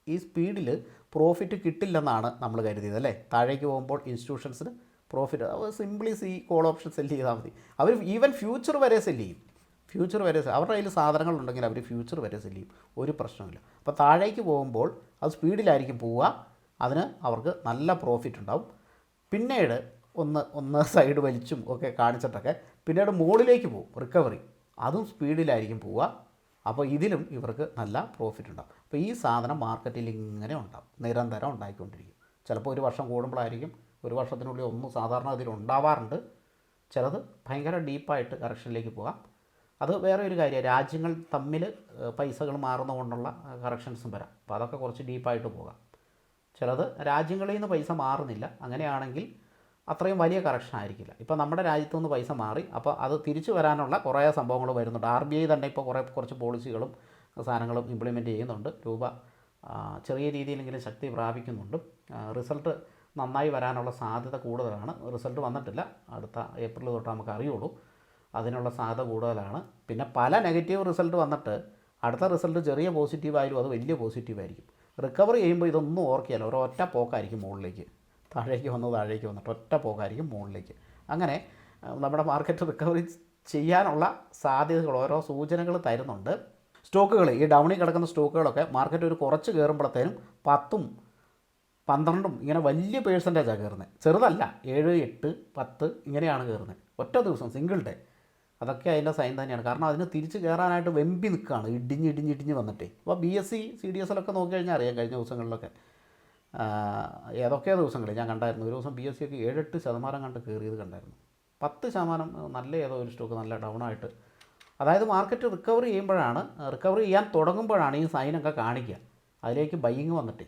A: ഈ സ്പീഡിൽ പ്രോഫിറ്റ് കിട്ടില്ലെന്നാണ് നമ്മൾ കരുതിയത് അല്ലേ? താഴേക്ക് പോകുമ്പോൾ ഇൻസ്റ്റിറ്റ്യൂഷൻസിന് profit, simply call option sell ചെയ്താൽ മതി. അവർ ഈവൻ ഫ്യൂച്ചർ വരെ സെല്ല് ചെയ്യും. അവരുടെ കയ്യിൽ സാധനങ്ങളുണ്ടെങ്കിൽ അവർ ഫ്യൂച്ചർ വരെ സെല്ല് ചെയ്യും, ഒരു പ്രശ്നമില്ല. അപ്പോൾ താഴേക്ക് പോകുമ്പോൾ അത് സ്പീഡിലായിരിക്കും പോവുക, അതിന് അവർക്ക് നല്ല പ്രോഫിറ്റ് ഉണ്ടാവും. പിന്നീട് ഒന്ന് സൈഡ് വലിച്ചും ഒക്കെ കാണിച്ചിട്ടൊക്കെ പിന്നീട് മുകളിലേക്ക് പോകും, റിക്കവറി, അതും സ്പീഡിലായിരിക്കും പോവുക. അപ്പോൾ ഇതിലും ഇവർക്ക് നല്ല പ്രോഫിറ്റ് ഉണ്ടാവും. അപ്പോൾ ഈ സാധനം മാർക്കറ്റിൽ ഇങ്ങനെ ഉണ്ടാവും, നിരന്തരം ഉണ്ടായിക്കൊണ്ടിരിക്കും. ചിലപ്പോൾ ഒരു വർഷം കൂടുമ്പോഴായിരിക്കും, ഒരു വർഷത്തിനുള്ളിൽ ഒന്നും സാധാരണ ഇതിൽ ഉണ്ടാവാറുണ്ട്. ചിലത് ഭയങ്കര ഡീപ്പായിട്ട് കറക്ഷനിലേക്ക് പോകാം. അത് വേറെ ഒരു കാര്യം, രാജ്യങ്ങൾ തമ്മിൽ പൈസകൾ മാറുന്നതുകൊണ്ടുള്ള കറക്ഷൻസും വരാം. അപ്പോൾ അതൊക്കെ കുറച്ച് ഡീപ്പായിട്ട് പോകാം. ചിലത് രാജ്യങ്ങളിൽ നിന്ന് പൈസ മാറുന്നില്ല, അങ്ങനെയാണെങ്കിൽ അത്രയും വലിയ കറക്ഷൻ ആയിരിക്കില്ല. ഇപ്പോൾ നമ്മുടെ രാജ്യത്തു നിന്ന് പൈസ മാറി, അപ്പോൾ അത് തിരിച്ചു വരാനുള്ള കുറേ സംഭവങ്ങൾ വരുന്നുണ്ട്. RBI തന്നെ ഇപ്പോൾ കുറച്ച് പോളിസികളും സാധനങ്ങളും ഇംപ്ലിമെൻറ്റ് ചെയ്യുന്നുണ്ട്. രൂപ ചെറിയ രീതിയിലെങ്കിലും ശക്തി പ്രാപിക്കുന്നുണ്ട്. റിസൾട്ട് നന്നായി വരാനുള്ള സാധ്യത കൂടുതലാണ്. റിസൾട്ട് വന്നിട്ടില്ല, അടുത്ത ഏപ്രിൽ തൊട്ട് നമുക്ക് അറിയുള്ളൂ. അതിനുള്ള സാധ്യത കൂടുതലാണ്. പിന്നെ പല നെഗറ്റീവ് റിസൾട്ട് വന്നിട്ട് അടുത്ത റിസൾട്ട് ചെറിയ പോസിറ്റീവായാലും അത് വലിയ പോസിറ്റീവായിരിക്കും. റിക്കവറി ചെയ്യുമ്പോൾ ഇതൊന്നും ഓർക്കിയല്ല, ഒരൊറ്റ പോക്കായിരിക്കും മുകളിലേക്ക്, താഴേക്ക് വന്നിട്ട് ഒറ്റ പോക്കായിരിക്കും മുകളിലേക്ക്. അങ്ങനെ നമ്മുടെ മാർക്കറ്റ് റിക്കവറി ചെയ്യാനുള്ള സാധ്യതകൾ ഓരോ സൂചനകൾ തരുന്നുണ്ട്. സ്റ്റോക്കുകൾ, ഈ ഡൗണിൽ കിടക്കുന്ന സ്റ്റോക്കുകളൊക്കെ മാർക്കറ്റ് ഒരു കുറച്ച് കയറുമ്പോഴത്തേനും 10ഉം 12ഉം ഇങ്ങനെ വലിയ പേഴ്സൻറ്റേജാണ് കയറുന്നത്, ചെറുതല്ല. 7, 8, 10 ഇങ്ങനെയാണ് കയറുന്നത് ഒറ്റ ദിവസം, സിംഗിൾ ഡേ. അതൊക്കെ അതിൻ്റെ സൈൻ തന്നെയാണ്. കാരണം അതിന് തിരിച്ച് കയറാനായിട്ട് വെമ്പി നിൽക്കുകയാണ്, ഇടിഞ്ഞ് വന്നിട്ടേ. അപ്പോൾ BSE CDSL നോക്കിക്കഴിഞ്ഞാൽ അറിയാം, കഴിഞ്ഞ ദിവസങ്ങളിലൊക്കെ ഏതൊക്കെയോ ദിവസങ്ങളിൽ ഞാൻ കണ്ടായിരുന്നു. ഒരു ദിവസം BSE ഒക്കെ 7-8% കണ്ട് കയറിയത് കണ്ടായിരുന്നു. 10% നല്ല ഏതോ ഒരു സ്റ്റോക്ക് നല്ല ഡൗൺ ആയിട്ട്. അതായത് മാർക്കറ്റ് റിക്കവറി ചെയ്യാൻ തുടങ്ങുമ്പോഴാണ് ഈ സൈനൊക്കെ കാണിക്കുക. അതിലേക്ക് ബൈയിങ് വന്നിട്ട്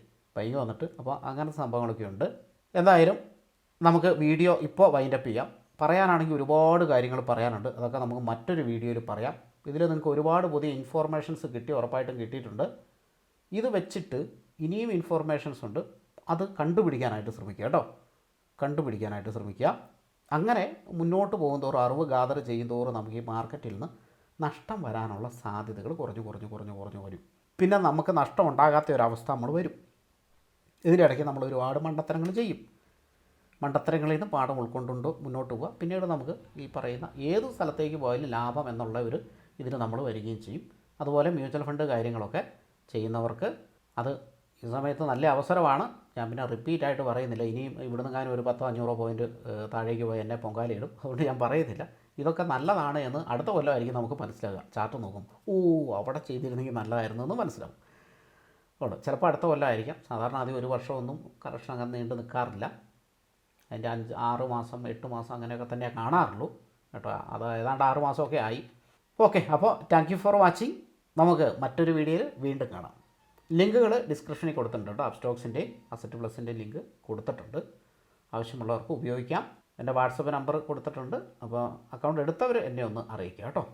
A: അപ്പോൾ അങ്ങനത്തെ സംഭവങ്ങളൊക്കെ ഉണ്ട്. എന്തായാലും നമുക്ക് വീഡിയോ ഇപ്പോൾ വൈൻഡപ്പ് ചെയ്യാം. പറയാനാണെങ്കിൽ ഒരുപാട് കാര്യങ്ങൾ പറയാനുണ്ട്, അതൊക്കെ നമുക്ക് മറ്റൊരു വീഡിയോയിൽ പറയാം. ഇതിൽ നിങ്ങൾക്ക് ഒരുപാട് പുതിയ ഇൻഫോർമേഷൻസ് ഉറപ്പായിട്ടും കിട്ടിയിട്ടുണ്ട്. ഇത് വെച്ചിട്ട് ഇനിയും ഇൻഫോർമേഷൻസ് ഉണ്ട്, അത് കണ്ടുപിടിക്കാനായിട്ട് ശ്രമിക്കുക. അങ്ങനെ മുന്നോട്ട് പോകുന്തോറും, അറിവ് ഗാദർ ചെയ്യുന്തോറും നമുക്ക് ഈ മാർക്കറ്റിൽ നിന്ന് നഷ്ടം വരാനുള്ള സാധ്യതകൾ കുറഞ്ഞു വരും. പിന്നെ നമുക്ക് നഷ്ടം ഉണ്ടാകാത്ത ഒരവസ്ഥ നമ്മൾ വരും. ഇതിനിടയ്ക്ക് നമ്മൾ ഒരുപാട് മണ്ടത്തരങ്ങൾ ചെയ്യും. മണ്ടത്തരങ്ങളിൽ നിന്ന് പാഠം ഉൾക്കൊണ്ടുകൊണ്ട് മുന്നോട്ട് പോവുക. പിന്നീട് നമുക്ക് ഈ പറയുന്ന ഏത് സ്ഥലത്തേക്ക് പോയാലും ലാഭം എന്നുള്ള ഒരു ഇതിന് നമ്മൾ വരികയും ചെയ്യും. അതുപോലെ മ്യൂച്വൽ ഫണ്ട് കാര്യങ്ങളൊക്കെ ചെയ്യുന്നവർക്ക് അത് ഈ സമയത്ത് നല്ല അവസരമാണ്. ഞാൻ പിന്നെ റിപ്പീറ്റായിട്ട് പറയുന്നില്ല. ഇനിയും ഇവിടുന്ന് ഞാൻ ഒരു 10-500 പോയിൻറ്റ് താഴേക്ക് പോയി എന്നെ പൊങ്കാലയിടും, അതുകൊണ്ട് ഞാൻ പറയുന്നില്ല. ഇതൊക്കെ നല്ലതാണ് എന്ന് അടുത്ത കൊല്ലമായിരിക്കും നമുക്ക് മനസ്സിലാകുക. ചാർട്ട് നോക്കും, അവിടെ ചെയ്തിരുന്നെങ്കിൽ നല്ലതായിരുന്നു എന്ന് മനസ്സിലാവും. ഉണ്ട്, ചിലപ്പോൾ അടുത്ത കൊല്ലമായിരിക്കാം. സാധാരണ ആദ്യം ഒരു വർഷമൊന്നും കറക്ഷൻ അങ്ങനെ നീണ്ടു നിൽക്കാറില്ല. അതിൻ്റെ 5-6 മാസം 8 മാസം അങ്ങനെയൊക്കെ തന്നെ കാണാറുള്ളൂ കേട്ടോ. അത് ഏതാണ്ട് 6 മാസമൊക്കെ ആയി. ഓക്കെ, അപ്പോൾ താങ്ക് യു ഫോർ വാച്ചിങ്. നമുക്ക് മറ്റൊരു വീഡിയോയിൽ വീണ്ടും കാണാം. ലിങ്കുകൾ ഡിസ്ക്രിപ്ഷനിൽ കൊടുത്തിട്ടുണ്ട് കേട്ടോ. അപ്സ്റ്റോക്സിൻ്റെയും അസറ്റ് പ്ലസിൻ്റെയും ലിങ്ക് കൊടുത്തിട്ടുണ്ട്. ആവശ്യമുള്ളവർക്ക് ഉപയോഗിക്കാം. എൻ്റെ വാട്സപ്പ് നമ്പർ കൊടുത്തിട്ടുണ്ട്. അപ്പോൾ അക്കൗണ്ട് എടുത്തവർ എന്നെ ഒന്ന് അറിയിക്കുക കേട്ടോ.